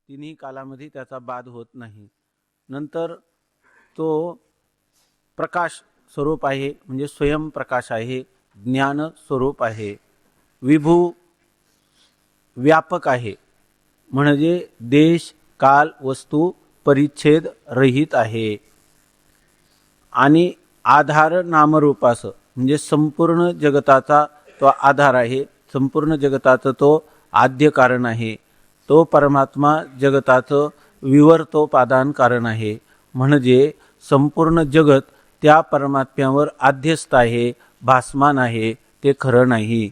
तिन्ही कालामध्ये त्याचा बाध होत नाही. नंतर तो प्रकाश स्वरूप आहे, म्हणजे स्वयंप्रकाश आहे, ज्ञान स्वरूप आहे, विभू व्यापक आहे, म्हणजे देश काल वस्तू परिच्छेद रहित आहे. आणि आधार नामरूपास म्हणजे संपूर्ण जगताचा तो आधार आहे, संपूर्ण जगताचं तो आद्य कारण आहे. तो परमात्मा जगताचं विवर्तोपादान कारण आहे, म्हणजे संपूर्ण जगत त्या परमात्म्यावर आध्यस्थ आहे, भासमान आहे, ते खरं नाही.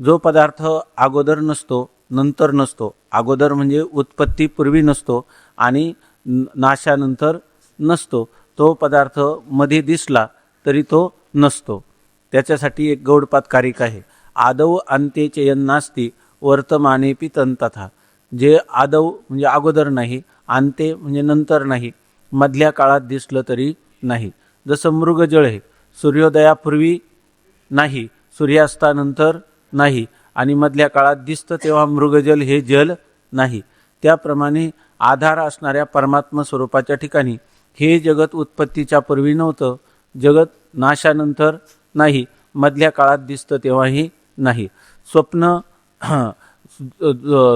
जो पदार्थ अगोदर नसतो, नंतर नसतो, अगोदर म्हणजे उत्पत्तीपूर्वी नसतो आणि नाशानंतर नसतो, तो पदार्थ मध्ये दिसला तरी तो नसतो. त्याच्यासाठी एक गौडपाद कारिक आहे, आदौ अंते च यन्नास्ति वर्तमानेपि तन्तथा. जे आदौ म्हणजे अगोदर नाही, अंते म्हणजे नंतर नाही, मधल्या काळात दिसलं तरी नाही. जसं मृगजळ आहे, सूर्योदयापूर्वी नाही, सूर्यास्तानंतर नाही, आणि मधल्या काळात दिसतं तेव्हा मृगजल हे जल नाही. त्याप्रमाणे आधार असणाऱ्या परमात्मा स्वरूपाच्या ठिकाणी हे जगत उत्पत्तीच्या पूर्वी नव्हतं, जगत नाशानंतर नाही, मधल्या काळात दिसतं तेव्हाही नाही. स्वप्न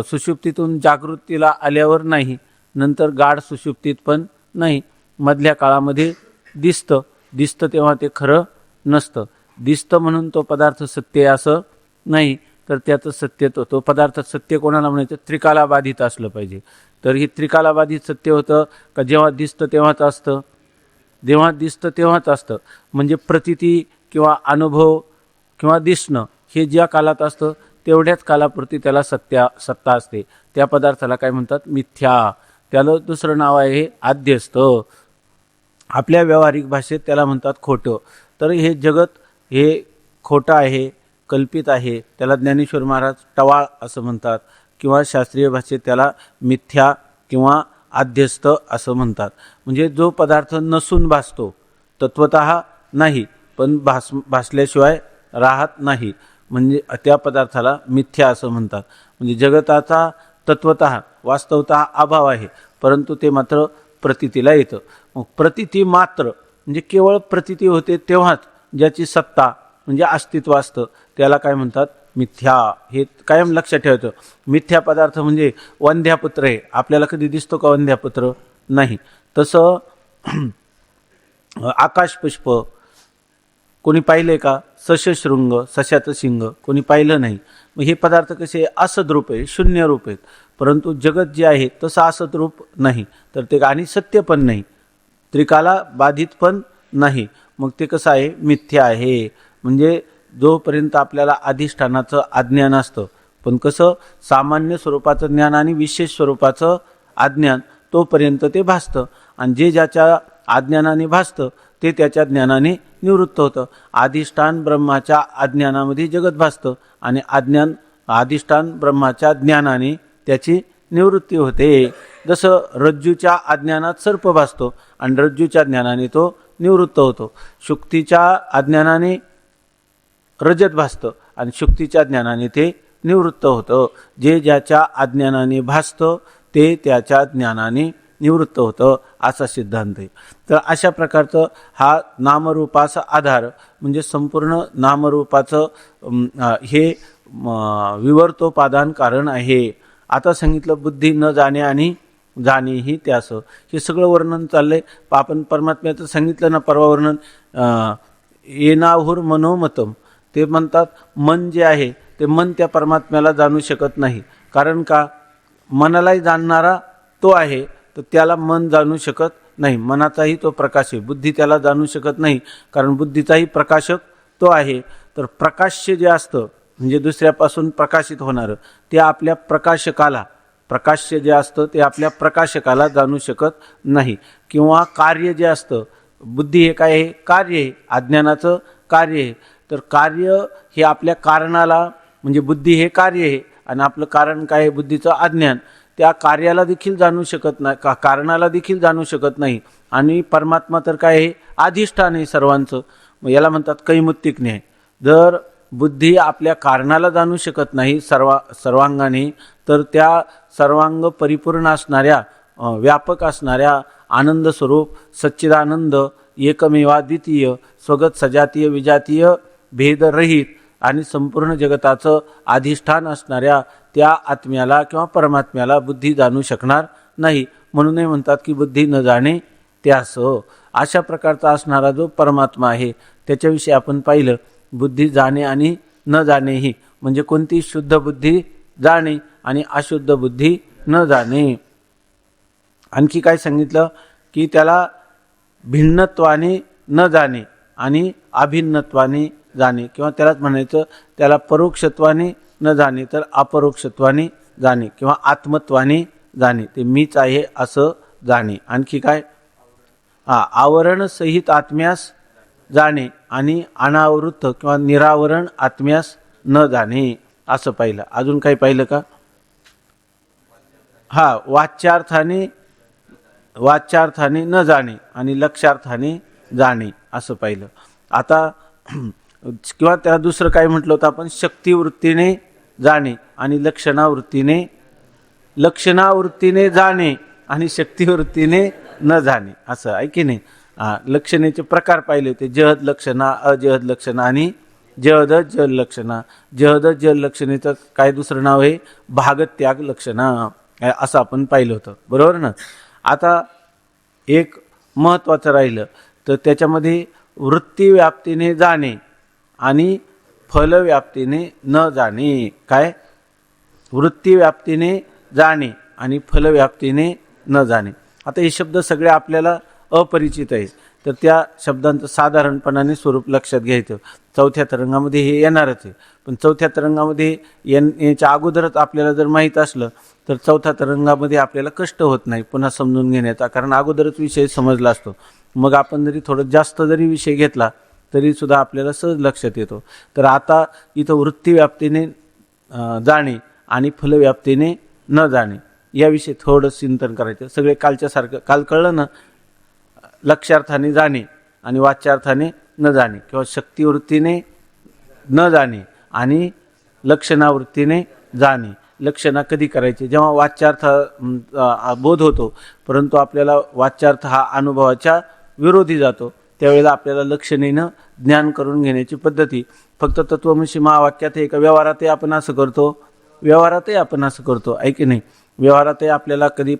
सुषुप्तीतून जागृतीला आल्यावर नाही, नंतर गाढ सुषुप्तीत पण नाही, मधल्या काळामध्ये दिसतं तेव्हा ते खरं नसतं. दिसतं म्हणून तो पदार्थ सत्य असं नाही, तर त्याचं सत्य तो पदार्थ सत्य कोणाला म्हणायचं, त्रिकालाबाधित असलं पाहिजे. तर हे त्रिकालाबाधित सत्य होतं का जेव्हा दिसतं तेव्हाच असतं, जेव्हा दिसतं तेव्हाच असतं. म्हणजे प्रतीती किंवा अनुभव किंवा दिसणं हे ज्या कालात असतं तेवढ्याच कालापुरती त्याला सत्ता असते. त्या पदार्थाला काय म्हणतात, मिथ्या. त्याला दुसरं नाव आहे आध्यस्थ. आपल्या व्यावहारिक भाषेत त्याला म्हणतात खोटं. तर हे जगत हे खोटं आहे, कल्पित आहे, त्याला ज्ञानेश्वर महाराज टवाळ असं म्हणतात, किंवा शास्त्रीय भाषेत त्याला मिथ्या किंवा आध्यस्थ असं म्हणतात. म्हणजे जो पदार्थ नसून भासतो, तत्वतः नाही पण भासल्याशिवाय राहत नाही, म्हणजे त्या पदार्थाला मिथ्या असं म्हणतात. म्हणजे जगताचा तत्वतः वास्तवतः अभाव आहे, परंतु ते मात्र प्रतीतीला येतं. मग प्रतीती मात्र म्हणजे केवळ प्रतीती होते तेव्हाच ज्याची सत्ता म्हणजे अस्तित्व असतं त्याला काय म्हणतात, मिथ्या. हे कायम लक्षात ठेवायचं. मिथ्या पदार्थ म्हणजे वंध्यापुत्र आहे, आपल्याला कधी दिसतो का वंध्यापुत्र? नाही. तसं आकाशपुष्प कोणी पाहिलंय का? सशशृंग, सशाचं शिंग कोणी पाहिलं नाही. मग हे पदार्थ कसे असद्रूप आहे, शून्य रूप आहेत, परंतु जगत जे आहे तसं असद्रूप नाही, तर ते आणि सत्य पण नाही, त्रिकाला बाधित पण नाही. मग ते कसं आहे, मिथ्या आहे. म्हणजे जोपर्यंत आपल्याला अधिष्ठानाचं अज्ञान असतं, पण कसं सामान्य स्वरूपाचं ज्ञान आणि विशेष स्वरूपाचं अज्ञान, तोपर्यंत ते भासतं. आणि जे ज्याच्या अज्ञानाने भासतं ते त्याच्या ज्ञानाने निवृत्त होतं. अधिष्ठान ब्रह्माच्या अज्ञानामध्ये जगत भासतं आणि अधिष्ठान ब्रह्माच्या ज्ञानाने त्याची निवृत्ती होते. जसं रज्जूच्या अज्ञानात सर्प भासतो आणि रज्जूच्या ज्ञानाने तो निवृत्त होतो. शुक्तीच्या अज्ञानाने रजत भासतं आणि शुक्तीच्या ज्ञानाने ते निवृत्त होतं. जे ज्याच्या अज्ञानाने भासतं ते त्याच्या ज्ञानाने निवृत्त होतं, असा सिद्धांत आहे. तर अशा प्रकारचं हा नामरूपाचा आधार म्हणजे संपूर्ण नामरूपाचं हे विवर्तोपादान कारण आहे. आता सांगितलं बुद्धी न जाणे आणि जाणेही त्यास. हे सगळं वर्णन चाललंय. आपण परमात्म्याचं सांगितलं ना परवा वर्णन, येनाहुर मनोमतम. ते म्हणतात मन जे आहे ते मन त्या परमात्म्याला जाणू शकत नाही. कारण का? मनालाही जाणणारा तो आहे, तर त्याला मन जाणू शकत नाही. मनाचाही तो प्रकाश आहे, बुद्धी त्याला जाणू शकत नाही, कारण बुद्धीचाही प्रकाशक तो आहे. तर प्रकाश्य जे असतं म्हणजे दुसऱ्यापासून प्रकाशित होणारं ते आपल्या प्रकाशकाला, प्रकाश्य जे असतं ते आपल्या प्रकाशकाला जाणू शकत नाही. किंवा कार्य जे असतं, बुद्धी हे काय आहे? कार्य आहे, अज्ञानाचं कार्य आहे. तर कार्य हे आपल्या कारणाला, म्हणजे बुद्धी हे कार्य आहे आणि आपलं कारण काय आहे? बुद्धीचं अज्ञान. त्या कार्याला देखील जाणू शकत नाही, कारणाला देखील जाणू शकत नाही. आणि परमात्मा तर काय आहे? अधिष्ठान आहे सर्वांचं. मग याला म्हणतात कैमुत्तिक न्याय. जर बुद्धी आपल्या कारणाला जाणू शकत नाही सर्वांगाने, तर त्या सर्वांग परिपूर्ण असणाऱ्या, व्यापक असणाऱ्या आनंद स्वरूप सच्चिदानंद एकमेवा द्वितीय स्वगत सजातीय विजातीय भेदरहित आणि संपूर्ण जगताचं अधिष्ठान असणाऱ्या त्या आत्म्याला किंवा परमात्म्याला बुद्धी जाणू शकणार नाही. म्हणूनही म्हणतात की बुद्धी न जाणे त्यास. अशा प्रकारचा असणारा जो परमात्मा आहे त्याच्याविषयी आपण पाहिलं. बुद्धी जाणे आणि न जाणे ही म्हणजे कोणती? शुद्ध बुद्धी जाणे आणि अशुद्ध बुद्धी न जाणे. आणखी काय सांगितलं की त्याला भिन्नत्वाने न जाणे आणि अभिन्नत्वाने जाणे, किंवा त्यालाच म्हणायचं त्याला परोक्षत्वाने न जाणे तर अपरोक्षत्वाने जाणे, किंवा आत्मत्वाने जाणे, ते मीच आहे असं जाणे. आणखी काय? आवरण सहित आत्म्यास जाणे आणि अनावृत्त किंवा निरावरण आत्म्यास न जाणे असं पाहिलं. अजून काही पाहिलं का? वाच्यार्थाने न जाणे आणि लक्ष्यार्थाने जाणे असं पाहिलं. आता किंवा त्याला दुसरं काय म्हटलं होतं आपण? शक्तिवृत्तीने जाणे आणि लक्षणावृत्तीने जाणे आणि शक्तिवृत्तीने न जाणे असं आहे की नाही. लक्षणेचे प्रकार पाहिले होते. जहद लक्षणा, अजहद लक्षणा आणि जहद जल लक्षणा. जहद जल लक्षणेचं काय दुसरं नाव आहे? भागत्याग लक्षणा असं आपण पाहिलं होतं, बरोबर ना. आता एक महत्त्वाचं राहिलं तर त्याच्यामध्ये वृत्तीव्याप्तीने जाणे आणि फलव्याप्तीने न जाणे. काय? वृत्तीव्याप्तीने जाणे आणि फलव्याप्तीने न जाणे. आता हे शब्द सगळे आपल्याला अपरिचित आहेत, तर त्या शब्दांचं साधारणपणाने स्वरूप लक्षात घ्यायचं. चौथ्या तरंगामध्ये हे येणारच आहे, पण चौथ्या तरंगामध्ये याच्या अगोदरच आपल्याला जर माहीत असलं तर चौथ्या तरंगामध्ये आपल्याला कष्ट होत नाही पुन्हा समजून घेण्याचा, कारण अगोदरच विषय समजला असतो. मग आपण जरी थोडं जास्त जरी विषय घेतला तरी सुद्धा आपल्याला सहज लक्षात येतो. तर आता इथं वृत्तीव्याप्तीने जाणे आणि फलव्याप्तीने न जाणे याविषयी थोडं चिंतन करायचं. सगळे कालच्यासारखं काल कळलं ना. लक्ष्यार्थाने जाणे आणि वाच्यार्थाने न जाणे, किंवा शक्तिवृत्तीने न जाणे आणि लक्षणावृत्तीने जाणे. लक्षणा कधी करायचे? जेव्हा वाच्यार्थ बोध होतो, परंतु आपल्याला वाच्यार्थ हा अनुभवाच्या विरोधी जातो, त्यावेळेला आपल्याला लक्षणेनं ज्ञान करून घेण्याची पद्धती. फक्त तत्वमसी महावाक्यात आहे का? व्यवहारातही आपण असं करतो, आहे की नाही. व्यवहारातही आपल्याला कधी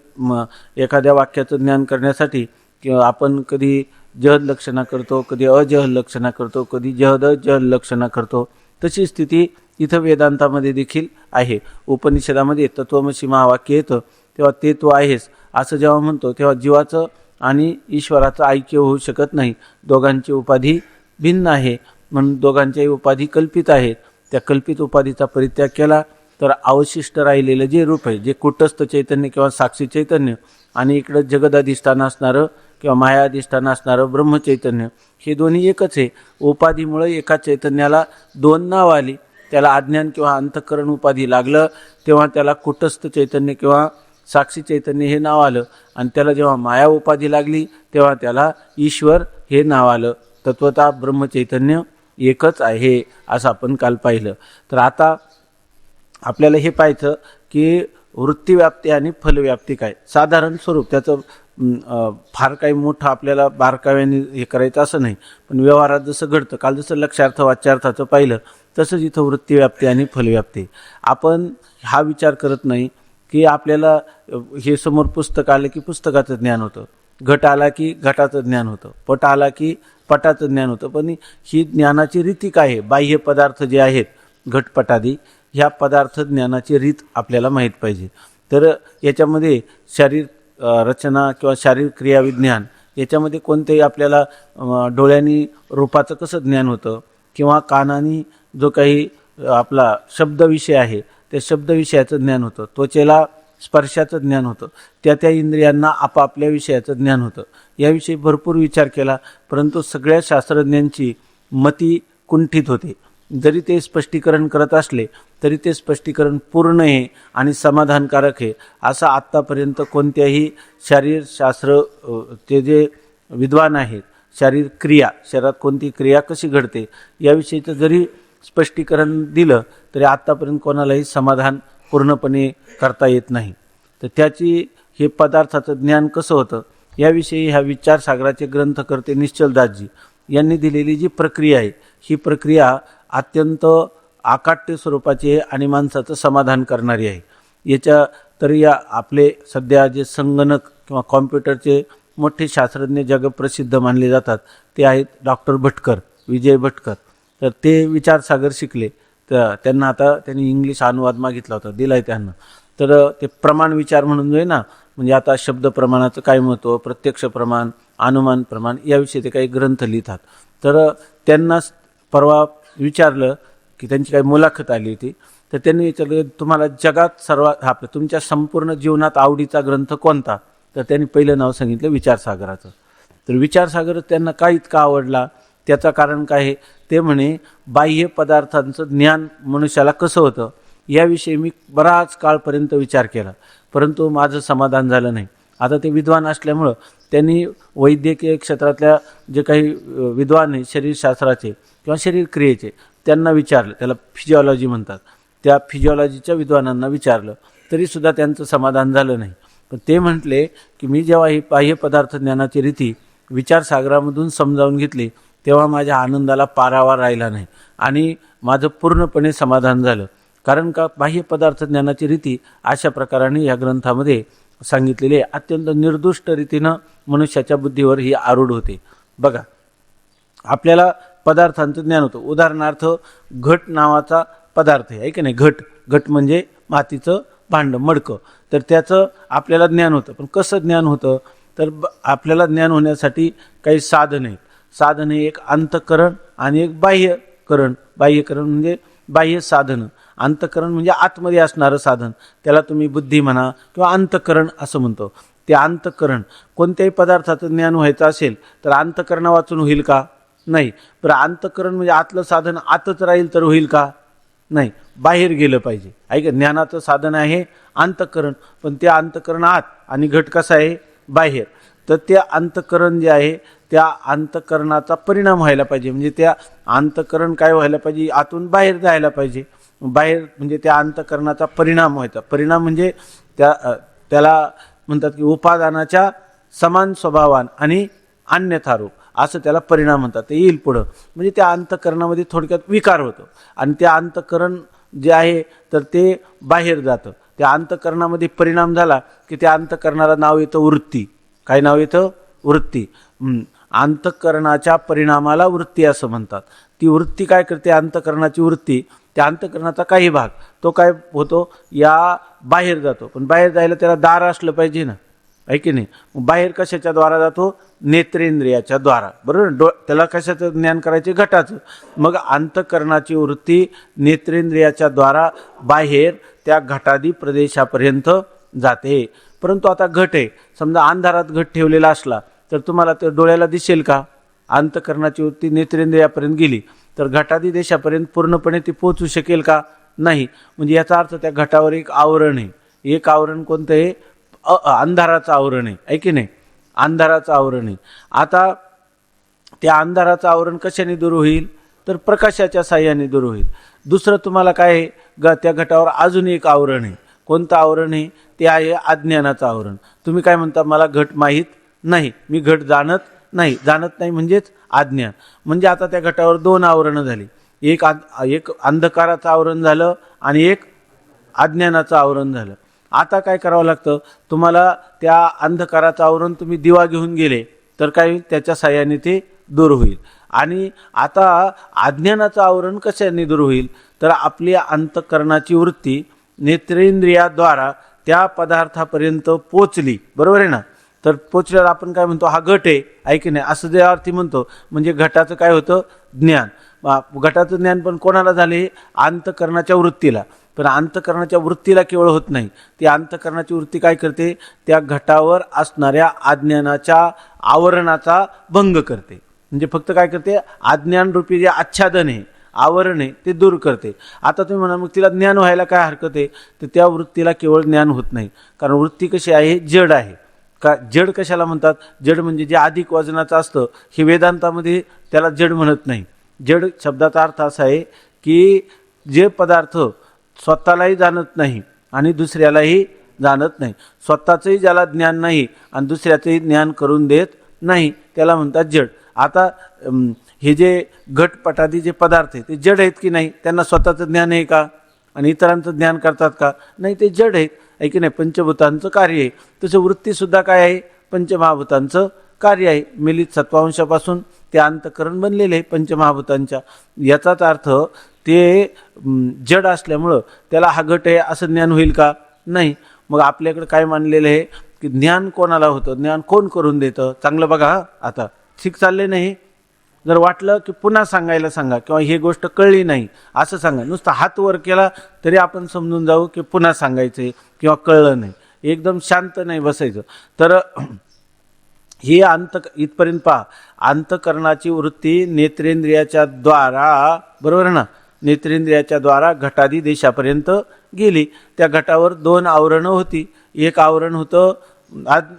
एखाद्या वाक्याचं ज्ञान करण्यासाठी किंवा आपण कधी जहद लक्षणा करतो, कधी अजहद लक्षणा करतो, कधी जहद जहद लक्षणा करतो. तशी स्थिती इथं वेदांतामध्ये देखील आहे. उपनिषदामध्ये तत्वमसी महावाक्य येतं तेव्हा ते तू आहेस असं जेव्हा म्हणतो तेव्हा जीवाचं आणि ईश्वराचं ऐक्य होऊ शकत नाही. दोघांची उपाधी भिन्न आहे, म्हणून दोघांच्याही उपाधी कल्पित आहेत. त्या कल्पित उपाधीचा परित्याग केला तर अवशिष्ट राहिलेलं जे रूप आहे, जे कुटस्थ चैतन्य किंवा साक्षी चैतन्य आणि इकडं जगदाधिष्ठान असणारं किंवा मायाधिष्ठान असणारं ब्रह्मचैतन्य, हे दोन्ही एकच आहे. उपाधीमुळे एका चैतन्याला दोन नाव आली. त्याला अज्ञान किंवा अंतःकरण उपाधी लागलं तेव्हा त्याला कुटस्थ चैतन्य किंवा साक्षी चैतन्य हे नाव आलं, आणि त्याला जेव्हा माया उपाधी लागली तेव्हा त्याला ईश्वर हे नाव आलं. तत्वतः ब्रह्मचैतन्य एकच आहे असं आपण काल पाहिलं. तर आता आपल्याला हे पाहायचं की वृत्तीव्याप्ती आणि फलव्याप्ती काय साधारण स्वरूप. त्याचं फार काही मोठं आपल्याला बारकाव्याने हे करायचं असं नाही, पण व्यवहारात जसं घडतं, काल जसं लक्ष्यार्थ वाच्यार्थाचं पाहिलं तसंच इथं वृत्तीव्याप्ती आणि फलव्याप्ती. आपण हा विचार करत नाही की आपल्याला हे समोर पुस्तक आलं की पुस्तकाचं ज्ञान होतं, घट आला की घटाचं ज्ञान होतं, पट आला की पटाचं ज्ञान होतं. पण ही ज्ञानाची रीती काय आहे? बाह्य पदार्थ जे आहेत घटपटादी, ह्या पदार्थ ज्ञानाची रीत आपल्याला माहीत पाहिजे. तर याच्यामध्ये शरीर रचना किंवा शारीरिक क्रिया विज्ञान याच्यामध्ये कोणतेही आपल्याला डोळ्यांनी रूपाचं कसं ज्ञान होतं किंवा कानानी जो काही आपला शब्दविषय आहे त्या शब्दविषयाचं ज्ञान होतं, त्वचेला स्पर्शाचं ज्ञान होतं, त्या इंद्रियांना आपापल्या विषयाचं ज्ञान होतं. याविषयी भरपूर विचार केला, परंतु सगळ्या शास्त्रज्ञांची मती कुंठित होते. जरी ते स्पष्टीकरण करत असले तरी ते स्पष्टीकरण पूर्ण आहे आणि समाधानकारक आहे असं आत्तापर्यंत कोणत्याही शरीरशास्त्र ते जे विद्वान आहेत, शारीर क्रिया, शरीरात कोणती क्रिया कशी घडते याविषयीचं जरी स्पष्टीकरण दिलं तरी आत्तापर्यंत कोणालाही समाधान पूर्णपणे करता येत नाही. तर त्याची हे पदार्थाचं ज्ञान कसं होतं याविषयी ह्या विचारसागराचे ग्रंथकर्ते निश्चलदासजी यांनी दिलेली जी प्रक्रिया आहे ही प्रक्रिया अत्यंत आकाट्य स्वरूपाची आहे आणि माणसाचं समाधान करणारी आहे. याच्या तर या आपले सध्या जे संगणक किंवा कॉम्प्युटरचे मोठे शास्त्रज्ञ जगप्रसिद्ध मानले जातात ते आहेत डॉक्टर भटकर, विजय भटकर. तर ते विचारसागर शिकले, तर त्यांना आता त्यांनी इंग्लिश अनुवाद मागितला होता, दिलाय त्यांना. तर ते प्रमाण विचार म्हणून जो आहे ना, म्हणजे आता शब्द प्रमाणाचं काय महत्त्व, प्रत्यक्ष प्रमाण, अनुमान प्रमाण याविषयी ते काही ग्रंथ लिहितात. तर त्यांना परवा विचारलं की त्यांची काही मुलाखत आली होती, तर त्यांनी विचारलं तुम्हाला जगात सर्वात आपल्या तुमच्या संपूर्ण जीवनात आवडीचा ग्रंथ कोणता, तर त्यांनी पहिलं नाव सांगितलं विचारसागराचं. तर विचारसागर त्यांना का इतका आवडला, त्याचं कारण काय आहे, ते म्हणे बाह्य पदार्थांचं ज्ञान मनुष्याला कसं होतं याविषयी मी बराच काळपर्यंत विचार केला, परंतु माझं समाधान झालं नाही. आता ते विद्वान असल्यामुळं त्यांनी वैद्यकीय क्षेत्रातल्या जे काही विद्वान आहे शरीरशास्त्राचे किंवा शरीर क्रियेचे त्यांना विचारलं, त्याला फिजिओलॉजी म्हणतात, त्या फिजिओलॉजीच्या विद्वानांना विचारलं तरीसुद्धा त्यांचं समाधान झालं नाही. पण ते म्हटले की मी जेव्हा ही बाह्य पदार्थ ज्ञानाची रीती विचारसागरामधून समजावून घेतली तेव्हा माझ्या आनंदाला पारावार राहिला नाही आणि माझं पूर्णपणे समाधान झालं. कारण का बाह्य पदार्थ ज्ञानाची रीती अशा प्रकाराने या ग्रंथामध्ये सांगितलेली आहे. अत्यंत निर्दुष्ट रीतीनं मनुष्याच्या बुद्धीवर ही आरूढ होते. बघा, आपल्याला पदार्थांचं ज्ञान होतं. उदाहरणार्थ घट नावाचा पदार्थ आहे की नाही, घट म्हणजे मातीचं भांडं, मडकं. तर त्याचं आपल्याला ज्ञान होतं. पण कसं ज्ञान होतं, तर आपल्याला ज्ञान होण्यासाठी काही साधन आहेत. साधन हे एक अंतःकरण आणि एक बाह्यकरण. बाह्यकरण म्हणजे बाह्य साधन, अंतःकरण म्हणजे आतमध्ये असणारं साधन, त्याला तुम्ही बुद्धी म्हणा किंवा अंतःकरण असं म्हणतो. ते अंतःकरण कोणत्याही पदार्थाचं ज्ञान व्हायचं असेल तर अंतःकरण वाचून होईल का, नाही. बरं, अंतःकरण म्हणजे आतलं साधन आतच राहील तर होईल का, नाही, बाहेर गेलं पाहिजे. ऐक, ज्ञानाचं साधन आहे अंतःकरण, पण ते अंतःकरण आत आणि घट कसा आहे बाहेर. तर ते अंतःकरण जे आहे त्या अंतःकरणाचा परिणाम व्हायला पाहिजे, म्हणजे त्या अंतःकरण काय व्हायला पाहिजे, आतून बाहेर जायला पाहिजे. बाहेर म्हणजे त्या अंतःकरणाचा परिणाम व्हायचा. परिणाम म्हणजे त्याला म्हणतात की उपादानाच्या समान स्वभावान आणि अन्यथा रूप असं त्याला परिणाम म्हणतात. ते येईल पुढं. म्हणजे त्या अंतःकरणामध्ये थोडक्यात विकार होतो आणि त्या अंतःकरण जे आहे तर ते बाहेर जातं. त्या अंतःकरणामध्ये परिणाम झाला की त्या अंतःकरणाला नाव येतं वृत्ती. काय नाव येतं, वृत्ती. अंतःकरणाच्या परिणामाला वृत्ती असं म्हणतात. ती वृत्ती काय करते, अंतःकरणाची वृत्ती, त्या अंतःकरणाचा काही भाग तो काय होतो, या बाहेर जातो. पण बाहेर जायला त्याला दार असलं पाहिजे ना, आहे की नाही. बाहेर कशाच्या द्वारा जातो, नेत्रेंद्रियाच्या द्वारा, बरोबर. त्याला कशाचं ज्ञान करायचे, घटाचं. मग अंतःकरणाची वृत्ती नेत्रेंद्रियाच्या द्वारा बाहेर त्या घटादी प्रदेशापर्यंत जाते. परंतु आता घट आहे, समजा अंधारात घट ठेवलेला असला तर तुम्हाला ते डोळ्याला दिसेल का, अंतःकरणाची वृत्ती नेत्रेंद्रियापर्यंत गेली तर घटादी देशापर्यंत पूर्णपणे ती पोहोचू शकेल का, नाही. म्हणजे याचा अर्थ त्या घटावर एक आवरण आहे. एक आवरण कोणतं आहे, अंधाराचं आवरण आहे की नाही, अंधाराचं आवरण आहे. आता त्या अंधाराचं आवरण कशाने दूर होईल, तर प्रकाशाच्या साह्याने दूर होईल. दुसरं तुम्हाला काय आहे, त्या घटावर अजून एक आवरण आहे. कोणतं आवरण आहे, ते आहे अज्ञानाचं आवरण. तुम्ही काय म्हणता, मला घट माहीत नाही, मी घट जाणत नाही म्हणजेच अज्ञान. म्हणजे आता त्या घटावर दोन आवरणं झाली. एक अंधकाराचं आवरण झालं आणि एक अज्ञानाचं आवरण झालं. आता काय करावं लागतं, तुम्हाला त्या अंधकाराचं आवरण तुम्ही दिवा घेऊन गेले तर काय होईल, त्याच्या साह्याने ते दूर होईल. आणि आता अज्ञानाचं आवरण कशाने दूर होईल, तर आपली अंतःकरणाची वृत्ती नेत्रेंद्रियाद्वारा त्या पदार्थापर्यंत पोचली, बरोबर आहे ना, तर पोचल्यावर आपण काय म्हणतो, हा घट आहे की नाही, असं जे अर्थी म्हणतो. म्हणजे घटाचं काय होतं, ज्ञान. घटाचं ज्ञान पण कोणाला झाले, अंतःकरणाच्या वृत्तीला. पण अंतःकरणाच्या वृत्तीला केवळ होत नाही, ती अंतःकरणाची वृत्ती काय करते, त्या घटावर असणाऱ्या अज्ञानाच्या आवरणाचा भंग करते. म्हणजे फक्त काय करते, अज्ञान रूपी जे आच्छादन आहे, आवरण आहे, ते दूर करते. आता तुम्ही म्हणा, मग तिला ज्ञान व्हायला काय हरकत आहे, तर त्या वृत्तीला केवळ ज्ञान होत नाही. कारण वृत्ती कशी आहे, जड आहे. का जड कशाला म्हणतात, जड म्हणजे जे अधिक वजनाचं असतं, हे वेदांतामध्ये त्याला जड म्हणत नाही. जड शब्दाचा अर्थ असा आहे की जे पदार्थ स्वतःलाही जाणत नाही आणि दुसऱ्यालाही जाणत नाही, स्वतःचंही ज्याला ज्ञान नाही आणि दुसऱ्याचंही ज्ञान करून देत नाही, त्याला म्हणतात जड. आता हे जे घटपटादी जे पदार्थ आहे ते जड आहेत की नाही, त्यांना स्वतःचं ज्ञान आहे का आणि इतरांचं ज्ञान करतात का, नाही, ते जड आहेत, आहे की नाही, पंचभूतांचं कार्य आहे. तसं वृत्तीसुद्धा काय आहे, पंचमहाभूतांचं कार्य आहे. मिलित सत्वांशापासून ते अंतःकरण बनलेले आहे पंचमहाभूतांच्या. याचाच अर्थ ते जड असल्यामुळं त्याला हा घट आहे असं ज्ञान होईल का, नाही. मग आपल्याकडे काय मानलेलं आहे की ज्ञान कोणाला होतं, ज्ञान कोण करून देतं. चांगलं बघा, आता ठीक चालले नाही. जर वाटलं की पुन्हा सांगायला सांगा, किंवा ही गोष्ट कळली नाही असं सांगा, नुसतं हात वर केला तरी आपण समजून जाऊ की पुन्हा सांगायचं किंवा कळलं नाही. एकदम शांत नाही बसायचं. तर ही इथपर्यंत पहा, अंतःकरणाची वृत्ती नेत्रेंद्रियाच्या द्वारा, बरोबर ना, नेत्रेंद्रियाच्या द्वारा घटादी देशापर्यंत गेली. त्या घटावर 2 आवरणं होती. एक आवरण होतं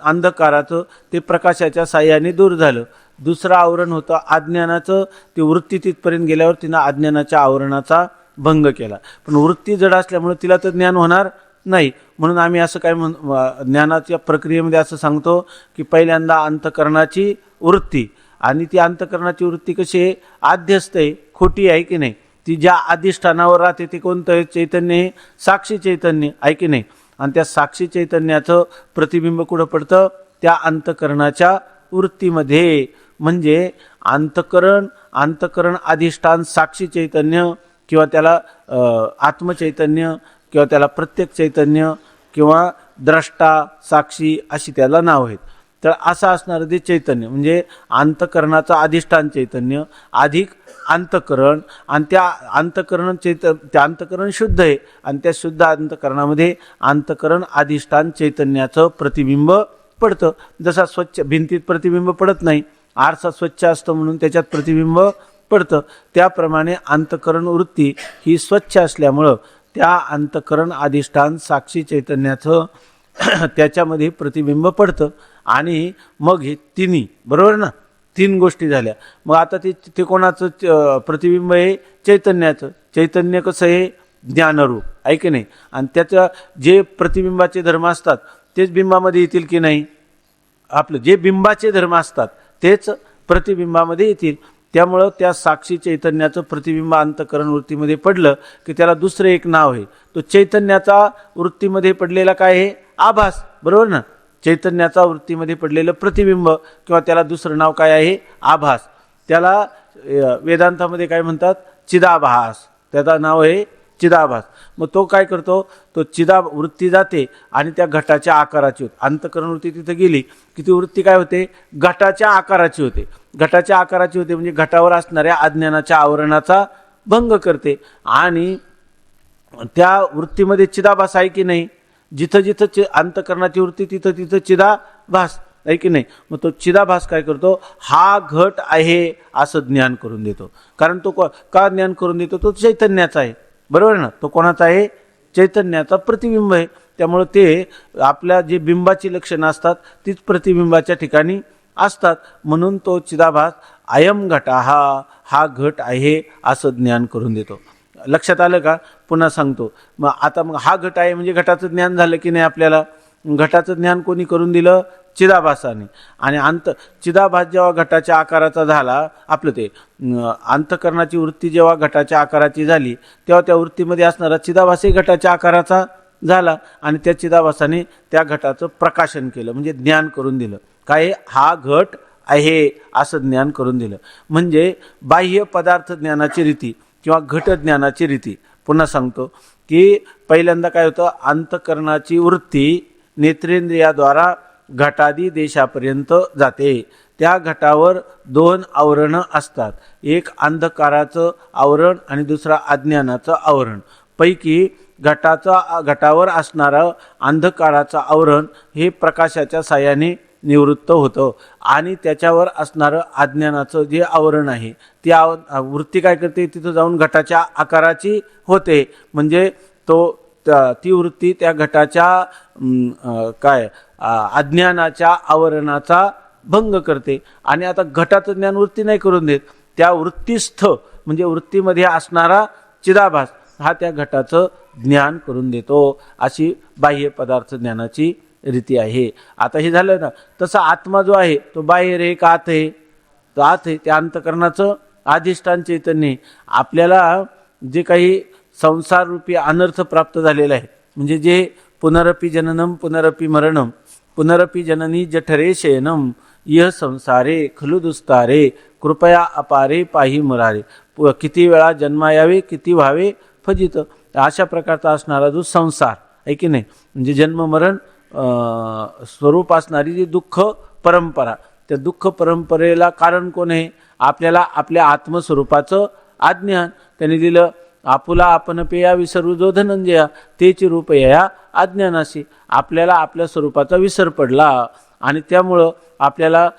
अंधकाराचं, ते प्रकाशाच्या साह्याने दूर झालं. दुसरं आवरण होतं अज्ञानाचं, ती वृत्ती तिथपर्यंत गेल्यावर तिनं अज्ञानाच्या आवरणाचा भंग केला. पण वृत्ती जड असल्यामुळे तिला तर ज्ञान होणार नाही. म्हणून आम्ही असं काय ज्ञानाच्या प्रक्रियेमध्ये असं सांगतो की पहिल्यांदा अंतःकरणाची वृत्ती, आणि ती अंतःकरणाची वृत्ती कशी आहे, आध्यस्त आहे, खोटी आहे की नाही. ती ज्या अधिष्ठानावर राहते ते कोणतं चैतन्य आहे, साक्षी चैतन्य, आहे की नाही. आणि त्या साक्षी चैतन्याचं प्रतिबिंब कुठं पडतं, त्या अंतःकरणाच्या वृत्तीमध्ये. म्हणजे अंतःकरण अधिष्ठान साक्षी चैतन्य, किंवा त्याला आत्मचैतन्य, किंवा त्याला प्रत्येक चैतन्य, किंवा द्रष्टा साक्षी अशी त्याला नाव आहेत. तर असं असणारं ते चैतन्य म्हणजे अंतःकरणाचं अधिष्ठान चैतन्य अधिक अंतःकरण. आणि त्या अंतःकरण शुद्ध आहे, आणि त्या शुद्ध अंतःकरणामध्ये अंतःकरण अधिष्ठान चैतन्याचं प्रतिबिंब पडतं. जसा स्वच्छ भिंतीत प्रतिबिंब पडत नाही, आरसा स्वच्छ असतं म्हणून त्याच्यात प्रतिबिंब पडतं, त्याप्रमाणे अंतःकरण वृत्ती ही स्वच्छ असल्यामुळं त्या अंतःकरण अधिष्ठान साक्षी चैतन्याचं त्याच्यामध्ये प्रतिबिंब पडतं. आणि मग हे तिन्ही, बरोबर ना, 3 गोष्टी झाल्या. मग आता ते कोणाचं प्रतिबिंब आहे, चैतन्याचं. चैतन्य कसं आहे, ज्ञानरूप, आहे की नाही. आणि त्याचं जे प्रतिबिंबाचे धर्म असतात तेच बिंबामध्ये येतील की नाही, आपलं जे बिंबाचे धर्म असतात तेच प्रतिबिंबामध्ये येतील. त्यामुळं त्या साक्षी चैतन्याचं प्रतिबिंब अंतःकरण वृत्तीमध्ये पडलं की त्याला दुसरं एक नाव आहे. तो चैतन्याचा वृत्तीमध्ये पडलेला काय आहे, आभास, बरोबर ना. चैतन्याचा वृत्तीमध्ये पडलेलं प्रतिबिंब, किंवा त्याला दुसरं नाव काय आहे, आभास. त्याला वेदांतामध्ये काय म्हणतात, चिदाभास. त्याचं नाव आहे चिदाभास. मग तो काय करतो, तो वृत्ती जाते आणि त्या घटाच्या आकाराची होते. अंतःकरण वृत्ती तिथे गेली की ती वृत्ती काय होते, घटाच्या आकाराची होते. घटाच्या आकाराची होते म्हणजे घटावर असणाऱ्या अज्ञानाच्या आवरणाचा भंग करते. आणि त्या वृत्तीमध्ये चिदाभास आहे की नाही, जिथं जिथं अंतःकरणाची वृत्ती तिथं तिथं चिदाभास, आहे की नाही. मग तो चिदाभास काय करतो, हा घट आहे असं ज्ञान करून देतो. कारण तो का ज्ञान करून देतो, तो चैतन्याचा आहे, बरोबर ना. तो कोणाचा आहे, चैतन्याचा प्रतिबिंब आहे. त्यामुळे ते आपल्या जे बिंबाची लक्षणं असतात तीच प्रतिबिंबाच्या ठिकाणी असतात. म्हणून तो चिदाभास अयम घटा, हा घट आहे असं ज्ञान करून देतो. लक्षात आलं का, पुन्हा सांगतो. मग हा घट आहे म्हणजे घटाचं ज्ञान झालं की नाही आपल्याला. घटाचं ज्ञान कोणी करून दिलं, चिदाभासाने. आणि चिदाभास जेव्हा घटाच्या आकाराचा झाला, आपलं ते अंतःकरणाची वृत्ती जेव्हा घटाच्या आकाराची झाली तेव्हा त्या वृत्तीमध्ये असणारा चिदाभासही घटाच्या आकाराचा झाला. आणि त्या चिदाभासाने त्या घटाचं प्रकाशन केलं, म्हणजे ज्ञान करून दिलं. काय, हा घट आहे असं ज्ञान करून दिलं. म्हणजे बाह्य पदार्थ ज्ञानाची रीती किंवा घट ज्ञानाची रीती, पुन्हा सांगतो की पहिल्यांदा काय होतं, अंतःकरणाची वृत्ती नेत्रेंद्रियाद्वारा घटादी देशापर्यंत जाते. त्या घटावर दोन आवरणं असतात, एक अंधकाराचं आवरण आणि दुसरा अज्ञानाचं आवरण. पैकी घटावर असणारं अंधकाराचं आवरण हे प्रकाशाच्या साह्याने निवृत्त होतं आणि त्याच्यावर असणारं अज्ञानाचं जे आवरण आहे ती वृत्ती काय करते, तिथं जाऊन घटाच्या आकाराची होते. म्हणजे ती वृत्ती त्या घटाच्या अज्ञानाच्या आवरणाचा भंग करते. आणि आता घटाचं ज्ञान वृत्ती नाही करून देत, त्या वृत्तीस्थ म्हणजे वृत्तीमध्ये असणारा चिदाभास हा त्या घटाचं ज्ञान करून देतो. अशी बाह्य पदार्थ ज्ञानाची रीती आहे. आता हे झालं ना, तसा आत्मा जो आहे तो बाहेर आहे का आत आहे? तो आत आहे. त्या अंतःकरणाचं अधिष्ठान चैतन्य. आपल्याला जे काही संसार रूपी अनर्थ प्राप्त झालेला आहे, म्हणजे जे पुनरपि जननम पुनरपि मरणम पुनरपि जननी जठरे शयनम यह संसारे खलु दुस्तारे कृपया अपारे पाही मुरारे. किती वेळा जन्मा यावे किती व्हावे फजित. अशा प्रकारचा असणारा जो संसार आहे की नाही, म्हणजे जन्म मरण स्वरूप असणारी जी दुःख परंपरा, त्या दुःख परंपरेला कारण कोण आहे? आपल्याला आपल्या आत्मस्वरूपाचं अज्ञान. त्यांनी दिलं आपुला आपण पेया विसरू जो धनंजया तेची रूप या अज्ञानाशी. आपल्याला आपल्या स्वरूपाचा विसर पडला आणि त्यामुळं आपल्याला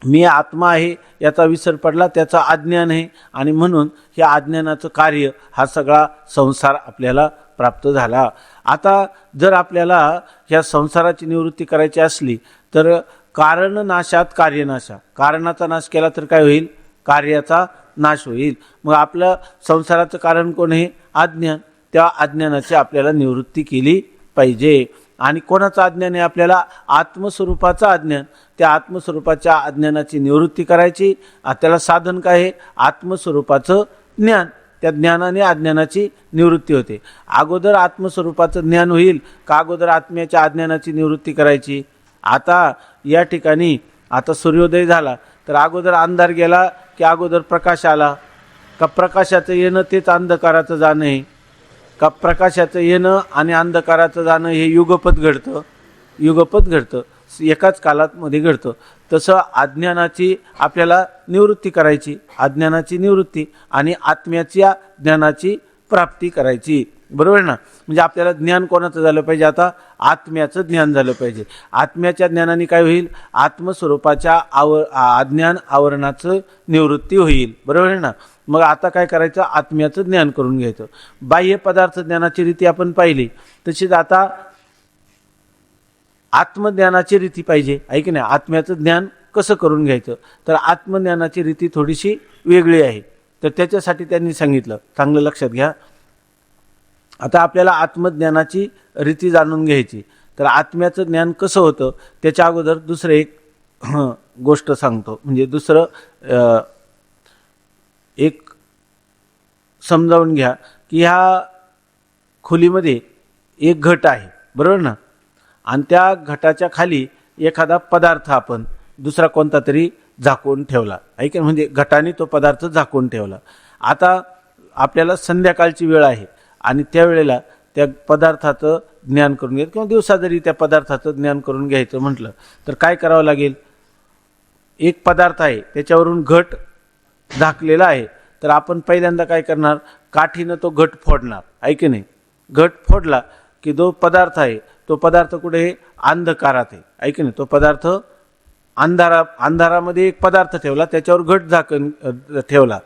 मी आत्मा आहे याचा विसर पडला, त्याचा अज्ञान आहे आणि म्हणून हे अज्ञानाचं कार्य हा सगळा संसार आपल्याला प्राप्त झाला. आता जर आपल्याला ह्या संसाराची निवृत्ती करायची असली तर कारण नाशात कार्यनाशा. कारणाचा नाश केला तर काय होईल? कार्याचा नाश होईल. मग आपलं संसाराचं कारण कोण आहे? अज्ञान. त्या अज्ञानाची आपल्याला निवृत्ती केली पाहिजे. आणि कोणाचं अज्ञान आहे? आपल्याला आत्मस्वरूपाचं अज्ञान. त्या आत्मस्वरूपाच्या अज्ञानाची निवृत्ती करायची. त्याला साधन काय आहे? आत्मस्वरूपाचं ज्ञान. त्या ज्ञानाने अज्ञानाची निवृत्ती होते. अगोदर आत्मस्वरूपाचं ज्ञान होईल का अगोदर आत्म्याच्या अज्ञानाची निवृत्ती करायची? आता या ठिकाणी आता सूर्योदय झाला तर अगोदर अंधार गेला की अगोदर प्रकाश आला? का प्रकाशाचं येणं तेच अंधकाराचं जाणं आहे? का प्रकाशाचं येणं आणि अंधकाराचं जाणं हे युगपत घडतं? युगपत घडतं, एकाच कालात मध्ये घडतं. तसं अज्ञानाची आपल्याला निवृत्ती करायची, अज्ञानाची निवृत्ती आणि आत्म्याच्या ज्ञानाची प्राप्ती करायची. बरोबर ना? म्हणजे आपल्याला ज्ञान कोणाचं झालं पाहिजे? आता आत्म्याचं ज्ञान झालं पाहिजे. आत्म्याच्या ज्ञानाने काय होईल? आत्मस्वरूपाच्या अज्ञान आवरणाचं निवृत्ती होईल. बरोबर आहे ना? मग आता काय करायचं? आत्म्याचं ज्ञान करून घ्यायचं. बाह्य पदार्थ ज्ञानाची रीती आपण पाहिली, तशीच आता आत्मज्ञानाची रीती पाहिजे आहे की नाही? आत्म्याचं ज्ञान कसं करून घ्यायचं? तर आत्मज्ञानाची रीती थोडीशी वेगळी आहे. तर त्याच्यासाठी त्यांनी सांगितलं, चांगलं लक्षात घ्या. आता आपल्याला आत्मज्ञानाची रीती जाणून घ्यायची. तर आत्म्याचं ज्ञान कसं होतं त्याच्या अगोदर दुसरं एक गोष्ट सांगतो. म्हणजे दुसरं एक समजावून घ्या की ह्या खोलीमध्ये एक घट आहे. बरोबर ना? आणि त्या घटाच्या खाली एखादा पदार्थ आपण दुसरा कोणता तरी झाकून ठेवला आहे की, म्हणजे घटाने तो पदार्थ झाकून ठेवला. आता आपल्याला संध्याकाळची वेळ आहे आणि त्यावेळेला त्या पदार्थाचं ज्ञान करून घ्यायचं किंवा दिवसा जरी त्या पदार्थाचं ज्ञान करून घ्यायचं म्हटलं तर काय करावं लागेल? एक पदार्थ आहे त्याच्यावरून घट झाकलेला आहे, तर आपण पहिल्यांदा काय करणार? काठीनं तो घट फोडणार आहे की नाही? घट फोडला की जो पदार्थ आहे तो पदार्थ कुठे? अंधकारात आहे की नाही? तो पदार्थ अंधारामध्ये एक पदार्थ ठेवला, त्याच्यावर घट झाकण ठेवला.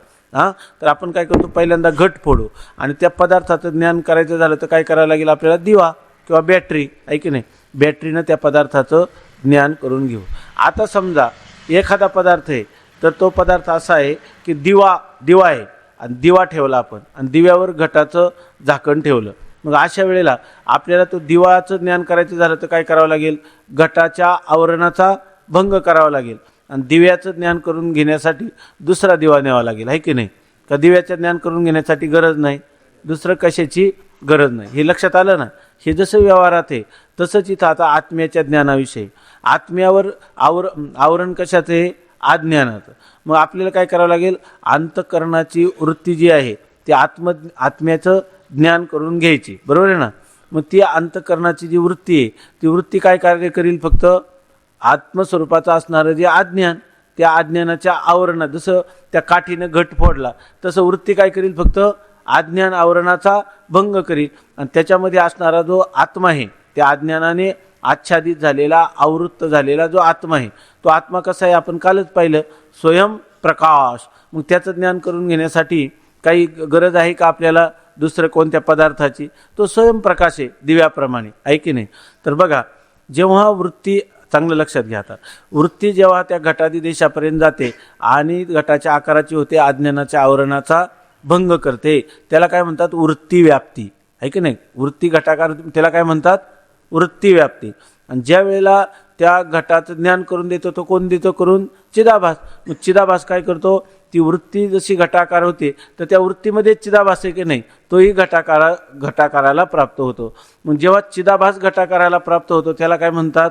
तर आपण काय करतो? पहिल्यांदा घट फोडू आणि त्या पदार्थाचं ज्ञान करायचं झालं तर काय करावं लागेल? आपल्याला दिवा किंवा बॅटरी आहे की नाही? बॅटरीनं त्या पदार्थाचं ज्ञान करून घेऊ. आता समजा एखादा पदार्थ आहे तर तो पदार्थ असा आहे की दिवा आहे आणि दिवा ठेवला आपण आणि दिव्यावर घटाचं झाकण ठेवलं. मग अशा वेळेला आपल्याला तो दिवाचं ज्ञान करायचं झालं तर काय करावं लागेल? घटाच्या आवरणाचा भंग करावा लागेल आणि दिव्याचं ज्ञान करून घेण्यासाठी दुसरा दिवा न्यावा लागेल आहे की नाही? का दिव्याचं ज्ञान करून घेण्यासाठी गरज नाही, दुसरं कशाची गरज नाही. हे लक्षात आलं ना? हे जसं व्यवहारात आहे तसंच इथं आता आत्म्याच्या ज्ञानाविषयी. आत्म्यावर आवरण कशाचं आहे? अज्ञानाचं. मग आपल्याला काय करावं लागेल? अंतःकरणाची वृत्ती जी आहे ते आत्म्याचं ज्ञान करून घ्यायची, बरोबर आहे ना. मग ती अंतःकरणाची जी वृत्ती आहे ती वृत्ती काय कार्य करील, फक्त आत्मस्वरूपाचं असणारं जे अज्ञान, त्या अज्ञानाच्या आवरणात जसं त्या काठीनं घट फोडला तसं वृत्ती काय करील, फक्त अज्ञान आवरणाचा भंग करील. आणि त्याच्यामध्ये असणारा जो आत्मा आहे, त्या अज्ञानाने आच्छादित झालेला, आवृत्त झालेला जो आत्मा आहे, तो आत्मा कसा आहे आपण कालच पाहिलं, स्वयंप्रकाश. मग त्याचं ज्ञान करून घेण्यासाठी काही गरज आहे का आपल्याला दुसरं कोणत्या पदार्थाची? तो स्वयंप्रकाश आहे, दिव्याप्रमाणे, आहे की नाही. तर बघा, जेव्हा वृत्ती, चांगलं लक्षात घ्या आता, वृत्ती जेव्हा त्या घटादी देशापर्यंत जाते आणि घटाच्या आकाराची होते, अज्ञानाच्या आवरणाचा भंग करते, त्याला काय म्हणतात, वृत्ती व्याप्ती, आहे की नाही. वृत्ती घटाकार, त्याला काय म्हणतात, वृत्ती व्याप्ती. आणि ज्या वेळेला त्या घटाचं ज्ञान करून देतो तो कोण देतो करून? चिदाभास. मग चिदाभास काय करतो, ती वृत्ती जशी घटाकार होते तर त्या वृत्तीमध्ये चिदाभास आहे की नाही, तोही घटाकाराला प्राप्त होतो. मग जेव्हा चिदाभास घटाकाराला प्राप्त होतो त्याला काय म्हणतात,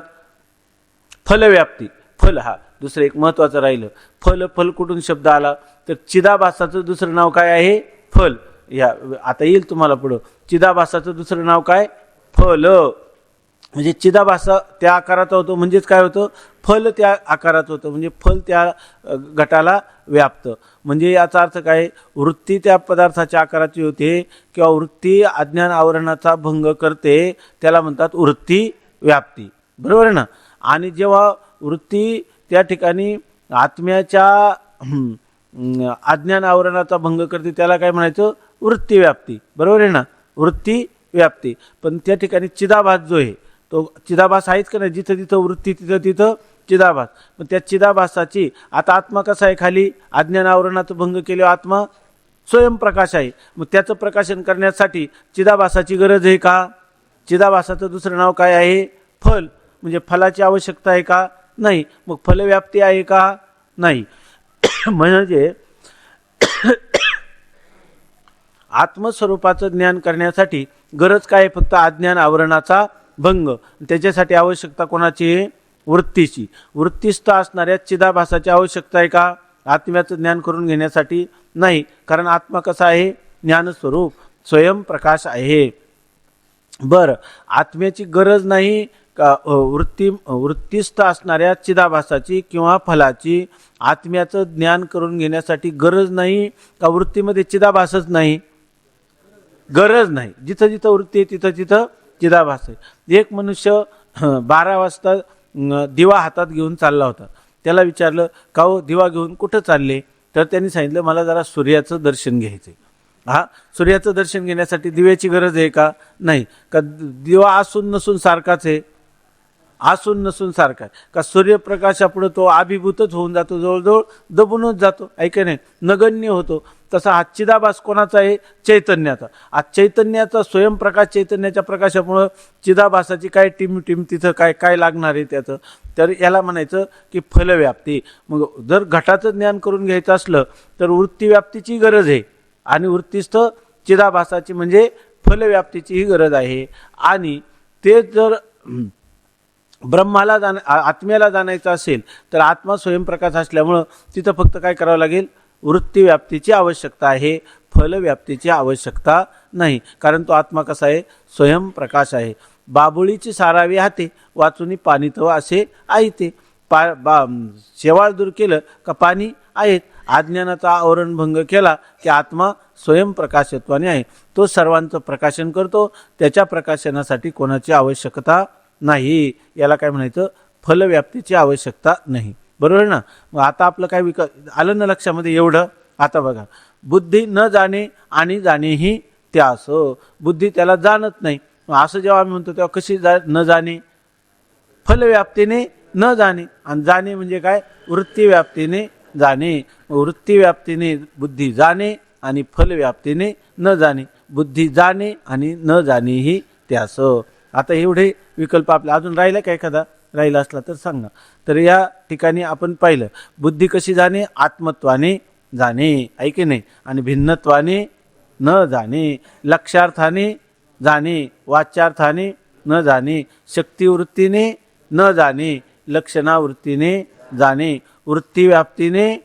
फलव्याप्ती. फल, हा दुसरं एक महत्त्वाचं राहिलं, फल कुठून शब्द आला, तर चिदाभासाचं दुसरं नाव काय आहे, फल. या आता येईल तुम्हाला पुढं, चिदाभासाचं दुसरं नाव काय, फल. म्हणजे चिदाभास त्या आकाराचा होतो, म्हणजेच काय होतं, फल त्या आकाराचं होतं, म्हणजे फल त्या घटाला व्याप्त. म्हणजे याचा अर्थ काय, वृत्ती त्या पदार्थाच्या आकाराची होते किंवा वृत्ती अज्ञान आवरणाचा भंग करते, त्याला म्हणतात वृत्ती व्याप्ती, बरोबर आहे ना. आणि जेव्हा वृत्ती त्या ठिकाणी आत्म्याच्या अज्ञान आवरणाचा भंग करते त्याला काय म्हणायचं, वृत्ती व्याप्ती, बरोबर आहे ना, वृत्ती व्याप्ती. पण त्या ठिकाणी चिदाभास जो आहे तो चिदाभास आहेच का नाही, जिथं जिथं वृत्ती तिथं चिदाभास. पण त्या चिदाभासाची आता आत्मा कसा आहे, खाली अज्ञान आवरणाचं भंग केले आत्मा स्वयंप्रकाश आहे. मग त्याचं प्रकाशन करण्यासाठी चिदाभासाची गरज आहे का? चिदाभासाचं दुसरं नाव काय आहे, फल. म्हणजे फलाची आवश्यकता आहे का? नाही. मग फलव्याप्ती आहे का? नाही. म्हणजे आत्मस्वरूपाचं ज्ञान करण्यासाठी गरज काय, फक्त अज्ञान आवरणाचा भंग. त्याच्यासाठी आवश्यकता कोणाची, वृत्तीची. वृत्तीस्थ असणाऱ्या चिदाभासाची आवश्यकता आहे का आत्म्याचं ज्ञान करून घेण्यासाठी? नाही. कारण आत्मा कसा आहे, ज्ञानस्वरूप स्वयंप्रकाश आहे. बरं, आत्म्याची गरज नाही का वृत्तीस्थ असणाऱ्या चिदाभासाची किंवा फलाची आत्म्याचं ज्ञान करून घेण्यासाठी गरज नाही का वृत्तीमध्ये चिदाभासच नाही? गरज नाही. जिथं जिथं वृत्ती आहे तिथं तिथं चिदाभास आहे. एक मनुष्य 12 वाजता दिवा हातात घेऊन चालला होता. त्याला विचारलं, का हो दिवा घेऊन कुठं चालले? तर त्यांनी सांगितलं, मला जरा सूर्याचं दर्शन घ्यायचं आहे. हा, सूर्याचं दर्शन घेण्यासाठी दिव्याची गरज आहे का? नाही. का दिवा असून नसून सारखाच आहे? असून नसून सारखा का सूर्यप्रकाशापुढे तो अभिभूतच होऊन जातो, जवळजवळ दबूनच जातो, ऐका नाही, नगण्य होतो. तसा हा चिदाभास कोणाचा आहे, चैतन्याचा. आज चैतन्याचा स्वयंप्रकाश, चैतन्याच्या प्रकाशामुळं चिदाभासाची काय टीम तिथं काय लागणार आहे त्याचं, तर याला म्हणायचं की फलव्याप्ती. मग जर घटाचं ज्ञान करून घ्यायचं असलं तर वृत्तीव्याप्तीची गरज आहे आणि वृत्तीस्थ चिदाभासाची म्हणजे फलव्याप्तीचीही गरज आहे. आणि ते जर ब्रह्माला आत्म्याला जाणायचं असेल तर आत्मा स्वयंप्रकाश असल्यामुळं तिथं फक्त काय करावं लागेल, वृत्तीव्याप्तीची आवश्यकता आहे, फलव्याप्तीची आवश्यकता नाही. कारण तो आत्मा कसा आहे, स्वयंप्रकाश आहे. बाबुळीची सारावी हाते वाचुनी पाणी तव असे आहे ते. शेवाळ दूर केलं का पाणी आहेत. अज्ञानाचा आवरणभंग केला की आत्मा स्वयंप्रकाशत्वाने आहे. तो सर्वांचं प्रकाशन करतो. त्याच्या प्रकाशनासाठी कोणाची आवश्यकता नाही. याला काय म्हणायचं, फलव्याप्तीची आवश्यकता नाही. बरोबर ना. मग आता आपलं काय आलं ना लक्षामध्ये एवढं. आता बघा, बुद्धी न जाणे आणि जाणेही त्यास. बुद्धी त्याला जाणत नाही. असं जेव्हा आम्ही म्हणतो तेव्हा कशी न जाणे, फलव्याप्तीने न जाणे. आणि जाणे म्हणजे काय, वृत्तीव्याप्तीने जाणे. वृत्तीव्याप्तीने बुद्धी जाणे आणि फलव्याप्तीने न जाणे. बुद्धी जाणे आणि न जाणेही त्यास. आता एवढे विकल्प आपल्या अजून राहिला का, एखादा राहिला असला तर सांगा. तर या ठिकाणी आपण पाहिलं, बुद्धी कशी जाणे, आत्मत्वाने जाणे, ऐके नाही, आणि भिन्नत्वाने न जाणे, लक्षार्थाने जाणे, वाच्यार्थाने न जाणे, शक्तिवृत्तीने न जाणे, लक्षणावृत्तीने जाणे, वृत्तीव्याप्तीने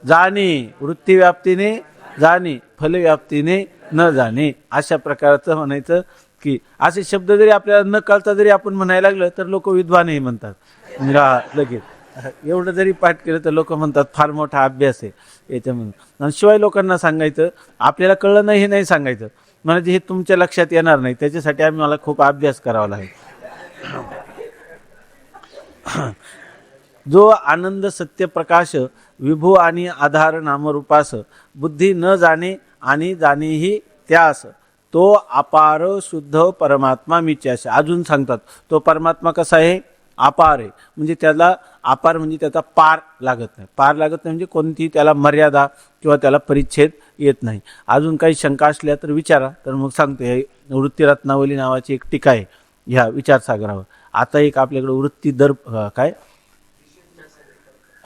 जाणे, वृत्तीव्याप्तीने जाणे फलव्याप्तीने न जाणे, अशा प्रकारचं म्हणायचं की असे शब्द जरी आपल्याला न कळता जरी आपण म्हणायला लागलं तर लोक विद्वानही म्हणतात लगेच. एवढं जरी पाठ केलं तर लोक म्हणतात फार मोठा अभ्यास आहे याच्यामध्ये. आणि शिवाय लोकांना सांगायचं आपल्याला कळलं नाही हे नाही सांगायचं, म्हणजे हे तुमच्या लक्षात येणार नाही, त्याच्यासाठी मला खूप अभ्यास करावा लागेल. जो आनंद सत्य प्रकाश विभू आणि आधार नामरूपास बुद्धी न जाणे आणि जाणेही त्यास, तो अपार शुद्ध परमात्मा मीच्यास. अजून सांगतात तो परमात्मा कसा आहे, अपार आहे. म्हणजे त्याला अपार म्हणजे त्याचा पार लागत नाही. पार लागत नाही म्हणजे कोणती त्याला मर्यादा किंवा त्याला परिच्छेद येत नाही. अजून काही शंका असल्या तर विचारा, तर मग सांगतो. हे वृत्तीरत्नावली नावाची एक टीका आहे ह्या विचारसागरावर. आता एक आपल्याकडे वृत्ती काय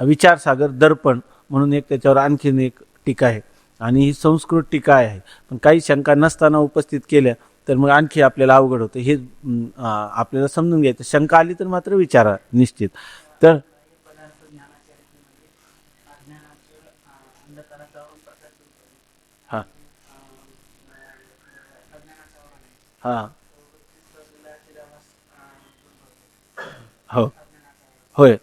विचारसागर दर्पण म्हणून एक त्याच्यावर आणखीन एक टीका आहे, आणि ही संस्कृत टीका आहे. पण काही शंका नसताना उपस्थित केल्या तर मग आणखी आपल्याला अवघड होतं. हे आपल्याला समजून घ्यायचं. शंका आली तर मात्र विचारा निश्चित. तर हां हां हो होय.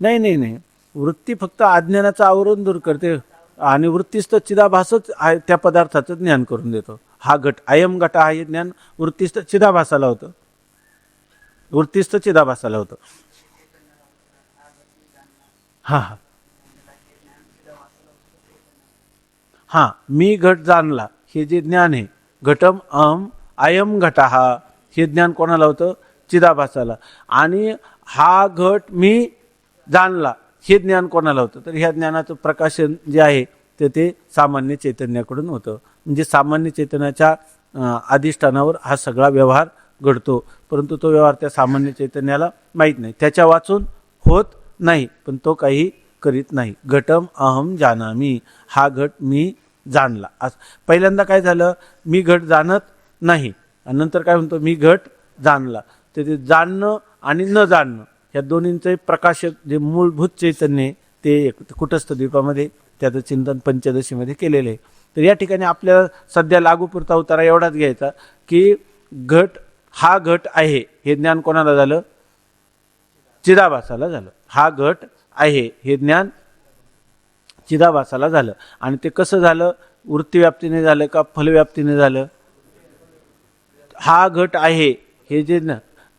नाही नाही नाही, वृत्ती फक्त अज्ञानाचं आवरण दूर करते, आणि वृत्तीस्थ चिदाभासच त्या पदार्थाचं ज्ञान करून देतो. हा घट अयम घटा हे ज्ञान वृत्तीस्थ चिदाभासाला होतं. वृत्तीस्थ चिदाभासाला होतं. हा हा हा मी घट जाणला हे जे ज्ञान आहे, घटम अहम अयम घटा हा, हे ज्ञान कोणाला होतं, चिदाभासाला. आणि हा घट मी जाणला हे ज्ञान कोणाला होतं, तर ह्या ज्ञानाचं प्रकाशन जे आहे ते सामान्य चैतन्याकडून होतं. म्हणजे सामान्य चैतन्याच्या अधिष्ठानावर हा सगळा व्यवहार घडतो, परंतु तो व्यवहार त्या सामान्य चैतन्याला माहीत नाही, त्याच्या वाचून होत नाही, पण तो काही करीत नाही. घटम अहम जानामी, हा घट मी जाणला. पहिल्यांदा काय झालं, मी घट जाणत नाही, आणि नंतर काय म्हणतो, मी घट जाणला. तर ते जाणणं आणि न जाणणं या दोन्हींचे प्रकाशक जे मूलभूत चैतन्य ते कुटस्थ द्वीपामध्ये त्याचं चिंतन पंचदशीमध्ये केलेलं आहे. तर या ठिकाणी आपल्याला सध्या लागूपुरता उतारा एवढाच घ्यायचा की घट हा घट आहे हे ज्ञान कोणाला झालं, चिदाभासाला झालं. हा घट आहे हे ज्ञान चिदाभासाला झालं. आणि ते कसं झालं, वृत्तीव्याप्तीने झालं का फलव्याप्तीने झालं. हा घट आहे हे जे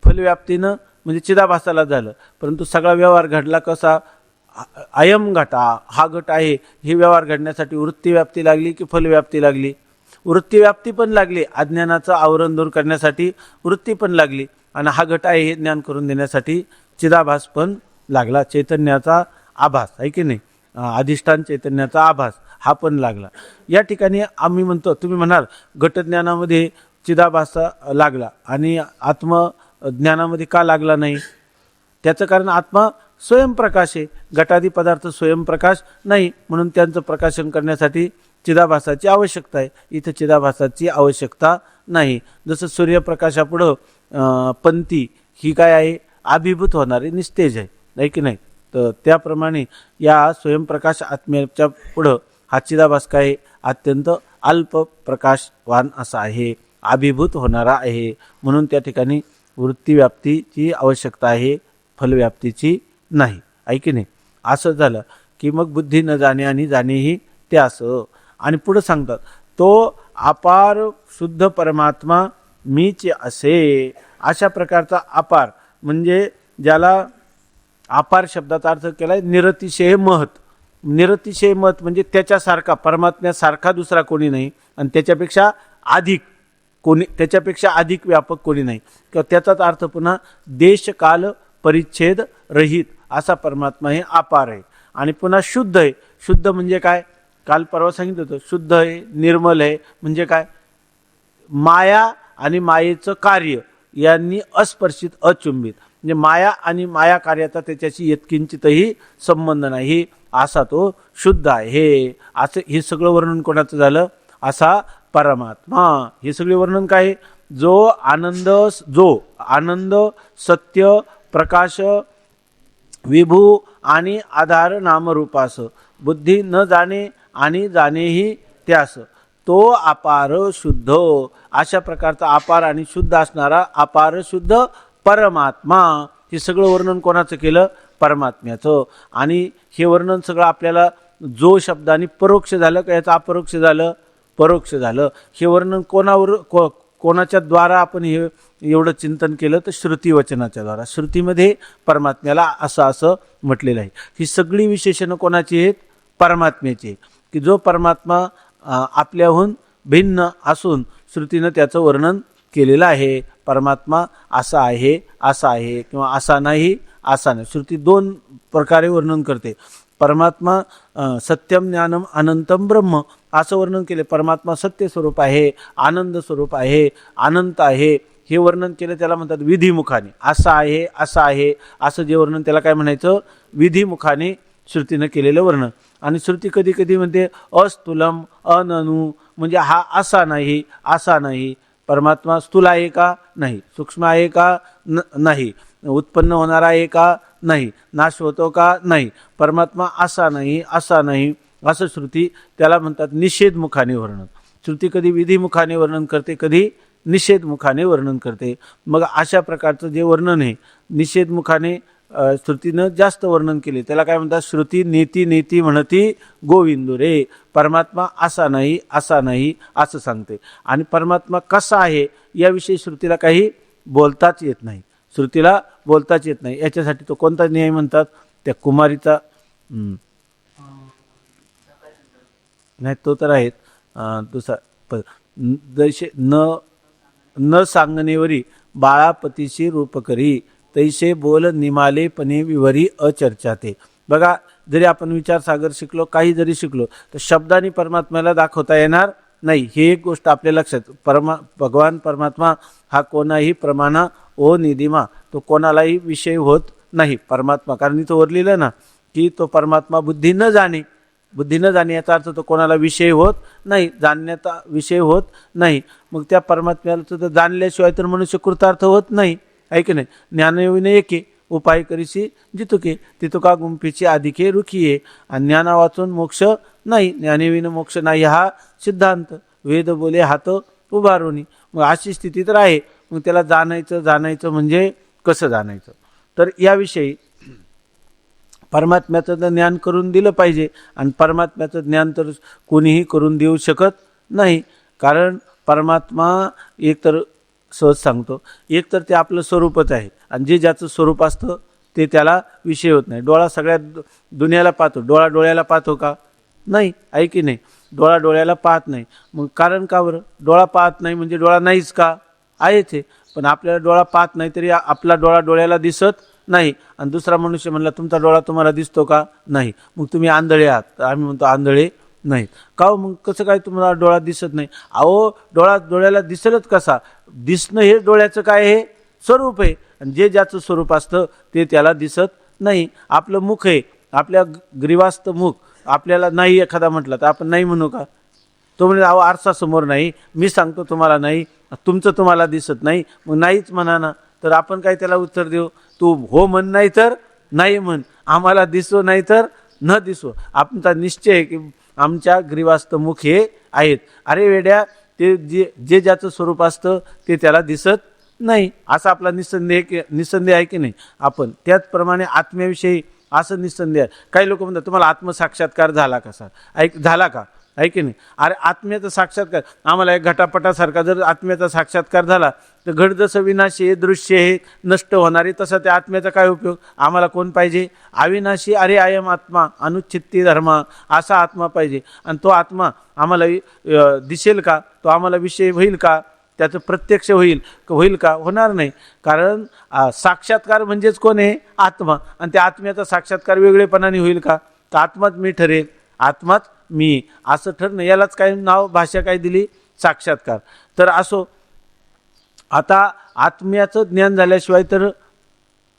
फलव्याप्तीनं म्हणजे चिदाभासाला झालं, परंतु सगळा व्यवहार घडला कसा, अयम घटा हा घट आहे हे व्यवहार घडण्यासाठी वृत्तीव्याप्ती लागली की फलव्याप्ती लागली. वृत्तीव्याप्ती पण लागली, अज्ञानाचं आवरण दूर करण्यासाठी वृत्ती पण लागली, आणि हा घट आहे हे ज्ञान करून देण्यासाठी चिदाभास पण लागला. चैतन्याचा आभास आहे की नाही, अधिष्ठान चैतन्याचा आभास हा पण लागला. या ठिकाणी आम्ही म्हणतो, तुम्ही म्हणाल घटज्ञानामध्ये चिदाभास लागला आणि आत्मज्ञानामध्ये का लागला नाही, त्याचं कारण आत्मा स्वयंप्रकाश आहे, घटादी पदार्थ स्वयंप्रकाश नाही, म्हणून त्यांचं प्रकाशन करण्यासाठी चिदाभासाची आवश्यकता आहे. इथं चिदाभासाची आवश्यकता नाही. जसं सूर्यप्रकाशापुढं पंथी ही काय आहे, अभिभूत होणारी निस्तेज आहे की नाही. तर त्याप्रमाणे या स्वयंप्रकाश आत्म्याच्या पुढं हा चिदाभास काय, अत्यंत अल्प प्रकाशवान असा आहे, अभिभूत होणारा आहे. म्हणून त्या ठिकाणी वृत्तीव्याप्तीची आवश्यकता आहे, फलव्याप्तीची नाही, आहे की नाही. असं झालं की मग बुद्धी न जाणे आणि जाणेही त्यास. आणि पुढे सांगतात, तो अपार शुद्ध परमात्मा मीच असे. अशा प्रकारचा अपार म्हणजे ज्याला अपार शब्दाचा अर्थ केलाय निरतिशय महत. निरतिशय महत म्हणजे त्याच्यासारखा, परमात्म्यासारखा दुसरा कोणी नाही, आणि त्याच्यापेक्षा अधिक कोणी, त्याच्यापेक्षा अधिक व्यापक कोणी नाही, किंवा त्याचाच अर्थ पुन्हा देश काल परिच्छेद रहित असा परमात्मा हे अपार आहे. आणि पुन्हा शुद्ध आहे. शुद्ध म्हणजे काय, काल परवा सांगितलं होतं, शुद्ध आहे, निर्मल आहे. म्हणजे काय, माया आणि मायेचं कार्य यांनी अस्पर्शित अचुंबित, म्हणजे माया आणि माया कार्याचा त्याच्याशी यत्किंचितही संबंध नाही, असा तो शुद्ध आहे. असं हे सगळं वर्णन कोणाचं झालं, असा परमात्मा. हे सगळे वर्णन काय, जो आनंद सत्य प्रकाश विभू आणि आधार नामरूपास, बुद्धी न जाणे आणि जाणेही त्यास, तो अपार शुद्ध, अशा प्रकारचा अपार आणि शुद्ध असणारा अपार शुद्ध परमात्मा. हे सगळं वर्णन कोणाचं केलं? परमात्म्याचं. आणि हे वर्णन सगळं आपल्याला जो शब्दाने परोक्ष झालं का याचं अपरोक्ष झालं? परोक्ष झालं. हे वर्णन कोणाच्या द्वारा आपण हे एवढं चिंतन केलं? तर श्रुती वचनाच्या द्वारा. श्रुतीमध्ये परमात्म्याला असं म्हटलेलं आहे. ही सगळी विशेषणं कोणाची आहेत? परमात्म्याची. की जो परमात्मा आपल्याहून भिन्न असून श्रुतीनं त्याचं वर्णन केलेलं आहे. परमात्मा असा आहे, असा आहे, किंवा असा नाही, असा नाही. श्रुती दोन प्रकारे वर्णन करते. परमात्मा सत्यम ज्ञानम अनंतम ब्रह्म असं वर्णन केले. परमात्मा सत्य स्वरूप आहे, आनंद स्वरूप आहे, अनंत आहे, हे वर्णन केलं. त्याला म्हणतात विधिमुखाने. असं आहे, असं आहे, असं जे वर्णन त्याला काय म्हणायचं? विधिमुखाने श्रुतीनं केलेलं वर्णन. आणि श्रुती कधी कधी म्हणते अस्थूलम अननु, म्हणजे हा असा नाही, असा नाही. परमात्मा स्थूल आहे का? नाही. सूक्ष्म आहे का? नाही. उत्पन्न होणारा आहे का? नाही. नाश होतो का? नाही. परमात्मा असा नाही, असा नाही, असं श्रुती त्याला म्हणतात निषेधमुखाने वर्णन. श्रुती कधी विधिमुखाने वर्णन करते, कधी निषेधमुखाने वर्णन करते. मग अशा प्रकारचं जे वर्णन आहे निषेधमुखाने श्रुतीनं जास्त वर्णन केले, त्याला काय म्हणतात? श्रुती नेती नेती म्हणती गोविंदू रे. परमात्मा असा नाही, असा नाही, असं सांगते. आणि परमात्मा कसा आहे याविषयी श्रुतीला काही बोलताच येत नाही. श्रुतीला बोलताच येत नाही. याच्यासाठी तो कोणता न्याय म्हणतात? त्या कुमारीचा नाही, तो तर आहेत दुसरा. जैसे न सांगणेवरी बाळापतीशी रूप करी, तैसे बोल निमाले पणे विवरी अचर्चाते. बघा, जरी आपण विचारसागर शिकलो, काही जरी शिकलो, तर शब्दाने परमात्म्याला दाखवता येणार नाही. ही एक गोष्ट आपल्या लक्षात. भगवान परमात्मा हा कोणाही प्रमाणा ओ निधिमा, तो कोणालाही विषय होत नाही परमात्मा. कारण इथं वरलेलं ना की तो परमात्मा बुद्धी न जाणे. बुद्धी न जाणे याचा अर्थ तो कोणाला विषय होत नाही, जाणण्याचा विषय होत नाही. मग त्या परमात्म्याला तर जाणल्याशिवाय तर मनुष्य कृतार्थ होत नाही, आहे की नाही? ज्ञानविने एके उपाय करीशी जितुके, तितुका गुंफीची अधिके रुखिये. आणि ज्ञाना वाचून मोक्ष नाही, ज्ञानेविन मोक्ष नाही हा सिद्धांत. वेद बोले हात उभारोनी. मग अशी स्थिती तर आहे. मग त्याला जाणायचं म्हणजे कसं जाणायचं? तर याविषयी परमात्म्याचं तर ज्ञान करून दिलं पाहिजे. आणि परमात्म्याचं ज्ञान तर कोणीही करून देऊ शकत नाही. कारण परमात्मा एकतर सहज सांगतो, एकतर ते आपलं स्वरूपच आहे. आणि जे ज्याचं स्वरूप असतं ते त्याला विषय होत नाही. डोळा सगळ्या दुनियाला पाहतो, डोळा डोळ्याला पाहतो का? नाही, आहे की नाही? डोळा डोळ्याला पाहत नाही. मग कारण का बरं? डोळा पाहत नाही म्हणजे डोळा नाहीच का? आहेच आहे. पण आपल्याला डोळा पाहत नाही तरी आपला डोळा डोळ्याला दिसत नाही. आणि दुसरा मनुष्य म्हणला तुमचा डोळा तुम्हाला दिसतो का? नाही. मग तुम्ही आंधळे आहात. आम्ही म्हणतो आंधळे नाहीत. का हो? मग कसं काय तुम्हाला डोळा दिसत नाही? अहो, डोळा डोळ्याला दिसेलच कसा? दिसणं हे डोळ्याचं काय आहे? स्वरूप आहे. आणि जे ज्याचं स्वरूप असतं ते त्याला दिसत नाही. आपलं मुख आहे, आपल्या ग्रीवास्त मुख आपल्याला नाही एखादा म्हटलं तर आपण नाही म्हणू का? तो म्हणजे अहो आरसा समोर नाही, मी सांगतो तुम्हाला नाही, तुमचं तुम्हाला दिसत नाही, मग नाहीच म्हणा ना. तर आपण काय त्याला उत्तर देऊ? तू हो म्हण, नाही तर नाही म्हण, आम्हाला दिसो नाही तर न दिसो. आमचा निश्चय आहे की आमच्या ग्रीवास्त मुख हे आहेत. अरे वेड्या, ते जे ज्याचं स्वरूप असतं ते त्याला दिसत नाही, असा आपला निसंदेह आहे की नाही? आपण त्याचप्रमाणे आत्म्याविषयी असं निसंदेह आहे. काही लोक म्हणतात तुम्हाला आत्मसाक्षात्कार झाला कसा? झाला का? आहे की नाही? अरे आत्म्याचा साक्षात्कार, आम्हाला एक घटापटासारखा जर आत्म्याचा साक्षात्कार झाला तर घट जसं विनाशी आहे, दृश्य हे नष्ट होणारे, तसं त्या आत्म्याचा काय उपयोग? आम्हाला कोण पाहिजे? अविनाशी अरे आयम आत्मा अनुच्छित्ती धर्मा, असा आत्मा पाहिजे. आणि तो आत्मा आम्हाला दिसेल का? तो आम्हाला विषय होईल का? त्याचं प्रत्यक्ष होईल का? होणार नाही. कारण साक्षात्कार म्हणजेच कोण आहे? आत्मा. आणि त्या आत्म्याचा साक्षात्कार वेगळेपणाने होईल का? तर आत्माच मी ठरेल, आत्माच मी असं ठरणं, यालाच काय नाव, भाषा काय दिली? साक्षात्कार. तर असो, आता आत्म्याचं ज्ञान झाल्याशिवाय तर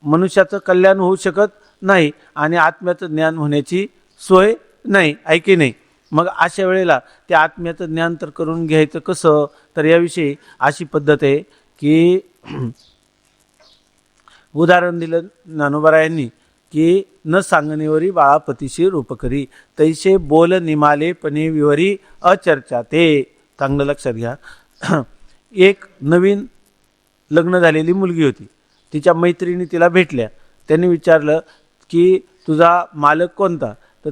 मनुष्याचं कल्याण होऊ शकत नाही आणि आत्म्याचं ज्ञान होण्याची सोय नाही, आहे की नाही? मग अशा वेळेला त्या आत्म्याचं ज्ञान तर करून घ्यायचं कसं? तर याविषयी अशी पद्धत आहे की उदाहरण दिलं ज्ञानोबा यांनी की न सांगणेवरी बाळापतीशी रूपकरी, तैसे बोल निमाले पणे विवरी अचर्चा ते. चांगलं लक्षात घ्या. एक नवीन लग्न झालेली मुलगी होती. तिच्या मैत्रिणी तिला भेटल्या. त्यांनी विचारलं की तुझा मालक कोणता? तर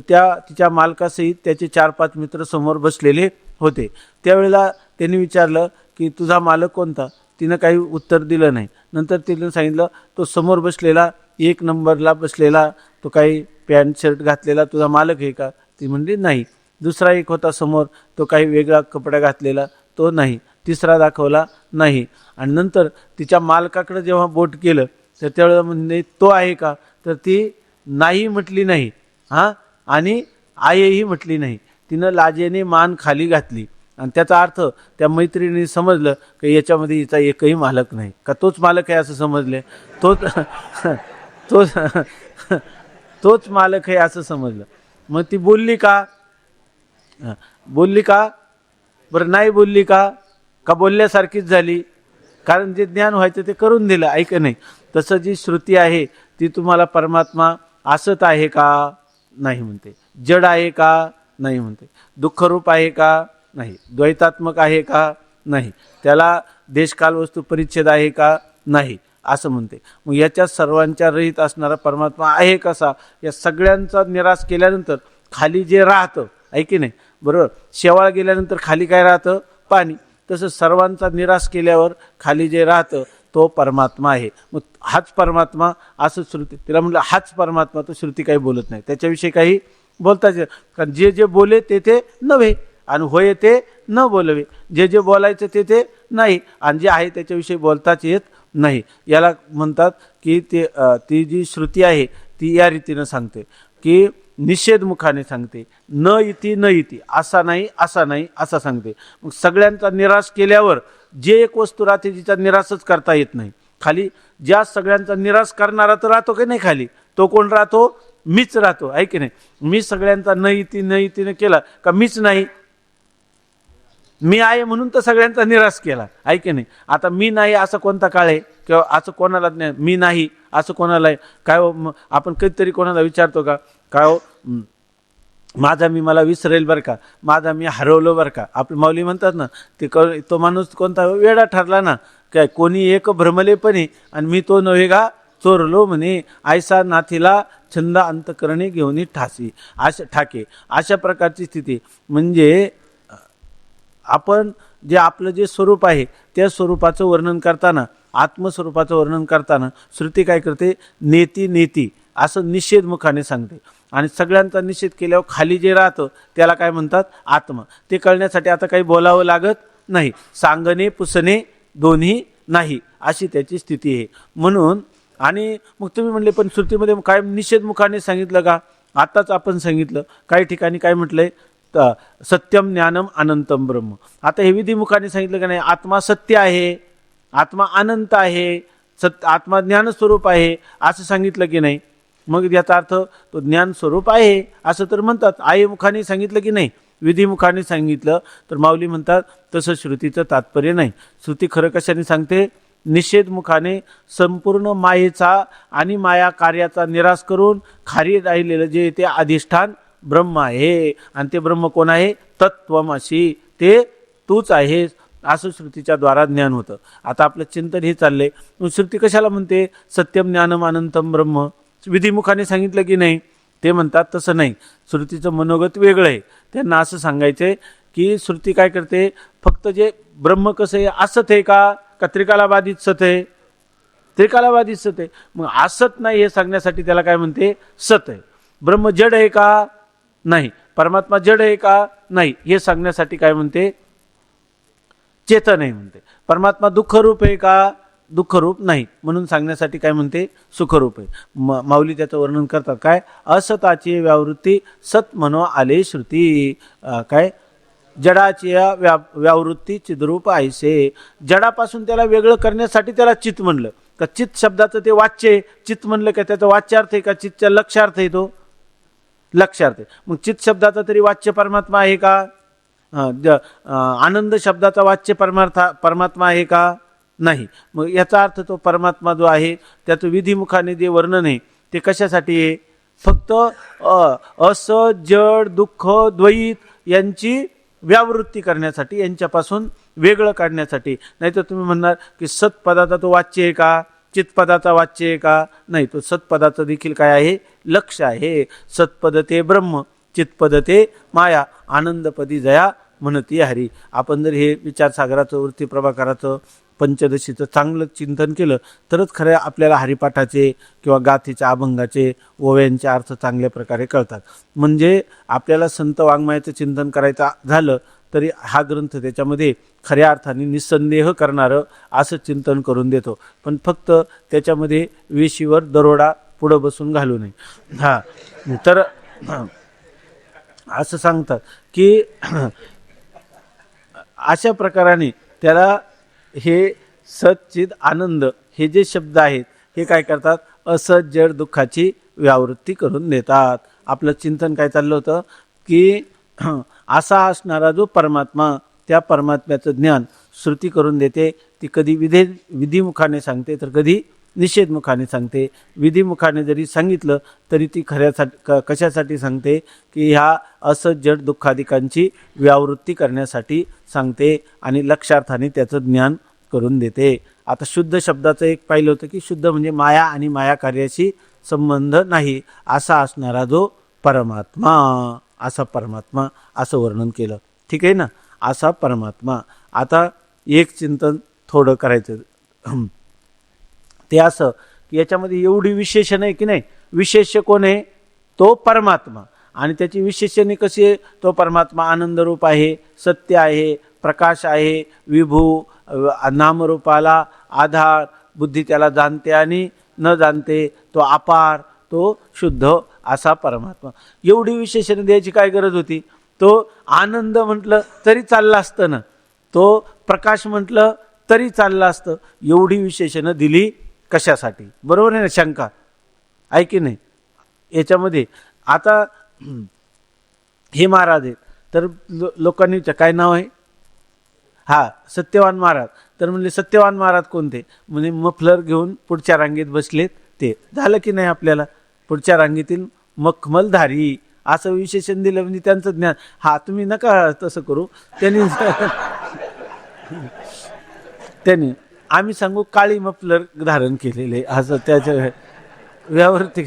तिच्या मालकासहित त्याचे 4-5 मित्र समोर बसलेले होते. त्यावेळेला त्यांनी विचारलं की तुझा मालक कोणता? तिनं काही उत्तर दिलं नाही. नंतर तिनं सांगितलं तो समोर बसलेला 1 नंबरला बसलेला, तो काही पॅन्ट शर्ट घातलेला तुझा मालक आहे का? ती म्हणली नाही. दुसरा एक होता समोर, तो काही वेगळा कपडा घातलेला, तो नाही. तिसरा दाखवला, नाही. आणि नंतर तिच्या मालकाकडे जेव्हा बोट केलं तर त्यावेळेला म्हणजे तो आहे का? तर ती नाही म्हटली नाही, आणि आयही म्हटली नाही. तिनं लाजेने मान खाली घातली. आणि त्याचा अर्थ त्या मैत्रिणीने समजलं की याच्यामध्ये हिचा एकही मालक नाही, का तोच मालक आहे असं समजले. तोच मालक आहे असं समजलं. मग ती बोलली का? बोलली का? बरं नाही बोलली का? का बोलल्यासारखीच झाली? कारण जे ज्ञान व्हायचं ते करून दिलं, ऐक नाही. तसं जी श्रुती आहे ती तुम्हाला परमात्मा असत आहे का? नाही म्हणते. जड आहे का? नाही म्हणते. दुःखरूप आहे का? नाही. द्वैतात्मक आहे का? नाही. त्याला देशकाल वस्तू परिच्छेद आहे का? नाही असं म्हणते. मग याच्या सर्वांच्या रहित असणारा परमात्मा आहे कसा? या सगळ्यांचा निराश केल्यानंतर खाली जे राहतं, ऐकी नाही, बरोबर, शेवाळ गेल्यानंतर खाली काय राहतं? पाणी. तसं सर्वांचा निराश केल्यावर खाली जे राहतं तो परमात्मा आहे. मग हाच परमात्मा असं श्रुती, तिला म्हटलं हाच परमात्मा, तो श्रुती काही बोलत नाही, त्याच्याविषयी काही बोलताच. कारण जे जे बोले ते ते नव्हे आणि होय ते न बोलवे. जे जे बोलायचं ते ते नाही आणि जे आहे त्याच्याविषयी बोलताच येत नाही. याला म्हणतात की ती जी श्रुती आहे ती या रीतीनं सांगते की निषेधमुखाने सांगते. न इति न इति, असा नाही असा नाही असा सांगते. मग सगळ्यांचा निराश केल्यावर जे एक वस्तू राहते जिचा निराशच करता येत नाही, खाली ज्या सगळ्यांचा निराश करणारा तर राहतो की नाही खाली, तो कोण राहतो? मीच राहतो, आहे की नाही. मी सगळ्यांचा न इतीनं केला का मीच नाही, मी आहे म्हणून तर सगळ्यांचा निराश केला, आहे की नाही. आता मी नाही असं कोणता काळ आहे किंवा असं कोणाला नाही, मी नाही असं कोणाला आहे काय? आपण कधीतरी कोणाला विचारतो का काय हो माझा मी मला विसरेल बरं का, माझा मी हरवलो बरं का? आपले माऊली म्हणतात ना, तो माणूस कोणता वेडा ठरला ना, काय कोणी एक भ्रमलेपणे आणि मी तो नव्हे का चोरलो म्हणे, आयसा नाथीला छंद अंतकरणे घेऊन ठाके. अशा प्रकारची स्थिती. म्हणजे आपण जे आपलं जे स्वरूप आहे त्या स्वरूपाचं वर्णन करताना, आत्मस्वरूपाचं वर्णन करताना श्रुती काय करते? नेती असं निषेधमुखाने सांगते. आणि सगळ्यांचा निषेध केल्यावर खाली जे राहतं त्याला काय म्हणतात? आत्मा. ते कळण्यासाठी आता काही बोलावं लागत नाही. सांगणे पुसणे दोन्ही नाही अशी त्याची स्थिती आहे. म्हणून आणि मग तुम्ही म्हणले पण श्रुतीमध्ये काय निषेधमुखाने सांगितलं का? आताच आपण सांगितलं काही ठिकाणी काय म्हटलंय? सत्यम ज्ञानम अनंतम ब्रह्म. आता हे विधिमुखाने सांगितलं का नाही? आत्मा सत्य आहे, आत्मा अनंत आहे, आत्मा ज्ञान स्वरूप आहे असं सांगितलं की नाही? मग याचा अर्थ तो ज्ञान स्वरूप आहे असं तर म्हणतात. आई मुखाने सांगितलं की नाही? विधिमुखाने सांगितलं तर माऊली म्हणतात तसं श्रुतीचं तात्पर्य नाही. श्रुती खरं कशाने सांगते? निषेधमुखाने संपूर्ण मायेचा आणि माया कार्याचा निराश करून खाली राहिलेलं जे ते अधिष्ठान ब्रह्म आहे. आणि ते ब्रह्म कोण आहे? तत्त्वमसी, ते तूच आहेस असं श्रुतीच्या द्वारा ज्ञान होतं. आता आपलं चिंतन हे चाललंय, श्रुती कशाला म्हणते सत्यम ज्ञानम अनंतम ब्रह्म? विधिमुखाने सांगितलं की नाही? ते म्हणतात तसं नाही, श्रुतीचं मनोगत वेगळं आहे. त्यांना असं सांगायचंय की श्रुती काय करते? फक्त जे ब्रह्म कसं आहे, असत आहे का त्रिकालाबाधित सत आहे? त्रिकालाबाधित सत आहे. मग असत नाही हे सांगण्यासाठी त्याला काय म्हणते? सत आहे. ब्रह्म जड आहे का? नाही. परमात्मा जड आहे का? नाही. हे सांगण्यासाठी काय म्हणते? चेतन आहे म्हणते. परमात्मा दुःखरूप आहे का? दुःखरूप नाही म्हणून सांगण्यासाठी काय म्हणते? सुखरूप आहे. माऊली त्याचं वर्णन करतात काय? असताची व्यावृत्ती सत म्हणो आले श्रुती. काय? जडाची व्यावृत्ती चिद्रूप ऐसे. जडापासून त्याला वेगळं करण्यासाठी त्याला चित म्हणलं का? चित शब्दाचं ते वाच्य आहे. चित म्हणलं का त्याचा वाच्यार्थ आहे का? चितच्या लक्ष्यार्थ आहे, तो लक्ष्यार्थ आहे. मग चित शब्दाचा तरी वाच्य परमात्मा आहे का? आनंद शब्दाचा वाच्य परमात्मा आहे का? नाही. मग याचा अर्थ तो परमात्मा जो आहे त्याचं विधिमुखाने जे वर्णन आहे ते कशासाठी आहे? फक्त अस जड दुःख द्वैत यांची व्यावृत्ती करण्यासाठी, यांच्यापासून वेगळं काढण्यासाठी. नाही तर तुम्ही म्हणणार की सत्पदाचा तो वाच्य आहे का, चित्पदाचा वाच्य आहे का? नाही, तो सत्पदाचं देखील काय आहे? लक्ष्य आहे. सत्पद ते ब्रह्म, चित्पद ते माया, आनंदपदी जया म्हणती हरी. आपण जर हे विचारसागराचं, वृत्ती प्रभाकराचं, पंचदशीचं चांगलं चिंतन केलं तरच खरं आपल्याला हरिपाठाचे किंवा गाथेच्या अभंगाचे ओव्यांचे अर्थ चांगल्या प्रकारे कळतात. म्हणजे आपल्याला संत वाङ्मयाचं चिंतन करायचं झालं तरी हा ग्रंथ त्याच्यामध्ये खऱ्या अर्थाने निस्संदेह करणारं असं चिंतन करून देतो. पण फक्त त्याच्यामध्ये वेशीवर दरोडा पुढं बसून घालू नये. तर असं सांगतात की अशा प्रकाराने त्याला हे सच्चिद आनंद हे जे शब्द आहेत हे काय करतात? असत जड दुःखाची व्यावृत्ती करून देतात. आपलं चिंतन काय चाललं होतं की असा असणारा जो परमात्मा, त्या परमात्म्याचं ज्ञान श्रुती करून देते. ती कधी विधिमुखाने सांगते तर कधी निषेधमुखाने सांगते. विधिमुखाने जरी सांगितलं तरी ती खऱ्यासाठी कशासाठी सांगते की ह्या असत जड दुःखादिकांची व्यावृत्ती करण्यासाठी सांगते आणि लक्षार्थाने त्याचं ज्ञान करून देते. आता शुद्ध शब्दाचं एक पाहिलं होतं की शुद्ध म्हणजे माया आणि माया कार्याशी संबंध नाही असा असणारा जो परमात्मा, असा परमात्मा असं वर्णन केलं. ठीक आहे ना, असा परमात्मा. आता एक चिंतन थोडं करायचं ते असं की याच्यामध्ये एवढी विशेषण आहे की नाही. विशेष्य कोण आहे? तो परमात्मा. आणि त्याची विशेषणे कशी आहे? तो परमात्मा आनंदरूप आहे, सत्य आहे, प्रकाश आहे, विभू, नामरूपाला आधार, बुद्धी त्याला जाणते आणि न जाणते, तो अपार, तो शुद्ध असा परमात्मा. एवढी विशेषणे द्यायची काय गरज होती? तो आनंद म्हटलं तरी चाललं असतं ना, तो प्रकाश म्हटलं तरी चाललं असतं. एवढी विशेषणं दिली कशासाठी? बरोबर आहे ना शंका? आहे की नाही याच्यामध्ये? आता हे महाराज आहेत तर लोकांनी काय नाव आहे? सत्यवान महाराज. तर म्हणले सत्यवान महाराज कोणते? म्हणजे मफलर घेऊन पुढच्या रांगेत बसलेत ते. झालं की नाही आपल्याला? पुढच्या रांगेतील मखमलधारी असं विशेषण दिलं म्हणजे त्यांचं ज्ञान. तुम्ही नका तसं करू. त्यांनी आम्ही सांगू काळी मफलर धारण केलेले असं त्याच्या व्यावृत्ती.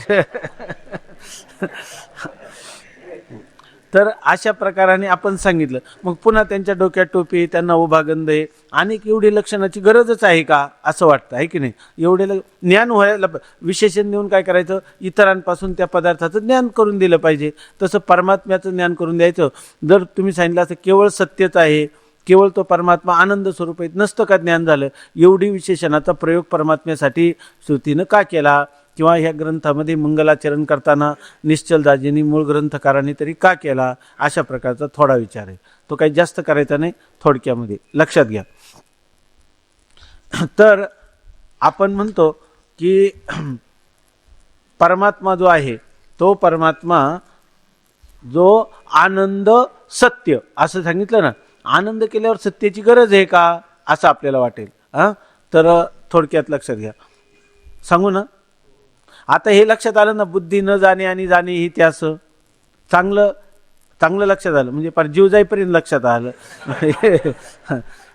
तर अशा प्रकाराने आपण सांगितलं. मग पुन्हा त्यांच्या डोक्यात टोपी, त्यांना उभा गंध आहे. आणि एवढी लक्षणाची गरजच आहे का असं वाटतं, आहे की नाही? एवढे ज्ञान व्हायला विशेषण देऊन काय करायचं? इतरांपासून त्या पदार्थाचं ज्ञान करून दिलं पाहिजे. तसं परमात्म्याचं ज्ञान करून द्यायचं. जर तुम्ही सांगितलं असं केवळ सत्यच आहे, केवळ तो परमात्मा आनंद स्वरूप आहे, नसतं का ज्ञान झालं? एवढी विशेषणाचा प्रयोग परमात्म्यासाठी श्रुतीनं का केला? किंवा ह्या ग्रंथामध्ये मंगलाचरण करताना निश्चलदाजींनी मूळ ग्रंथकारांनी तरी का केला? अशा प्रकारचा थोडा विचार आहे. तो काही जास्त करायचा नाही, थोडक्यामध्ये लक्षात घ्या. तर आपण म्हणतो की परमात्मा जो आहे तो परमात्मा जो आनंद सत्य असं सांगितलं ना. आनंद केल्यावर सत्याची गरज आहे का असं आपल्याला वाटेल. तर थोडक्यात लक्षात घ्या, सांगू ना. आता हे लक्षात आलं ना, बुद्धी न जाणे आणि जाणे ही त्यास. चांगलं चांगलं लक्षात आलं म्हणजे पार जीव जाईपर्यंत लक्षात आलं.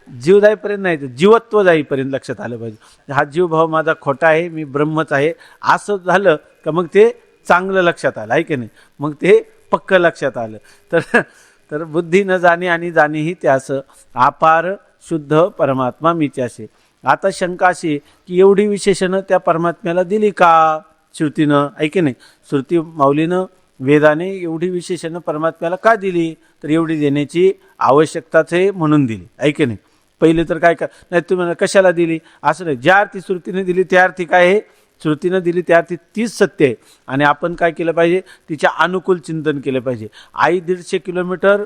जीव जाईपर्यंत नाही तर जीवत्व जाईपर्यंत लक्षात आलं पाहिजे. हा जीव भाव माझा खोटा आहे, मी ब्रह्मच आहे असं झालं का मग ते चांगलं लक्षात आलं, आहे की नाही? मग ते पक्क लक्षात आलं. तर बुद्धी न जाणे आणि जाणे ही त्यास, अपार शुद्ध परमात्मा मीच्याशी. आता शंका अशी की एवढी विशेषणं त्या परमात्म्याला दिली का श्रुतीनं, आहे की नाही? श्रुती माऊलीनं वेदाने एवढी विशेषणं परमात्म्याला का दिली? तर एवढी देण्याची आवश्यकताच आहे म्हणून दिली, आहे की नाही? पहिले तर काय नाही तुम्ही कशाला दिली असं नाही. ज्या अर्थी श्रुतीने दिली त्या अर्थी काय आहे? श्रुतीनं दिली त्या अर्थी तीच सत्य आहे. आणि आपण काय केलं पाहिजे? तिच्या अनुकूल चिंतन केलं पाहिजे. आई 150 किलोमीटर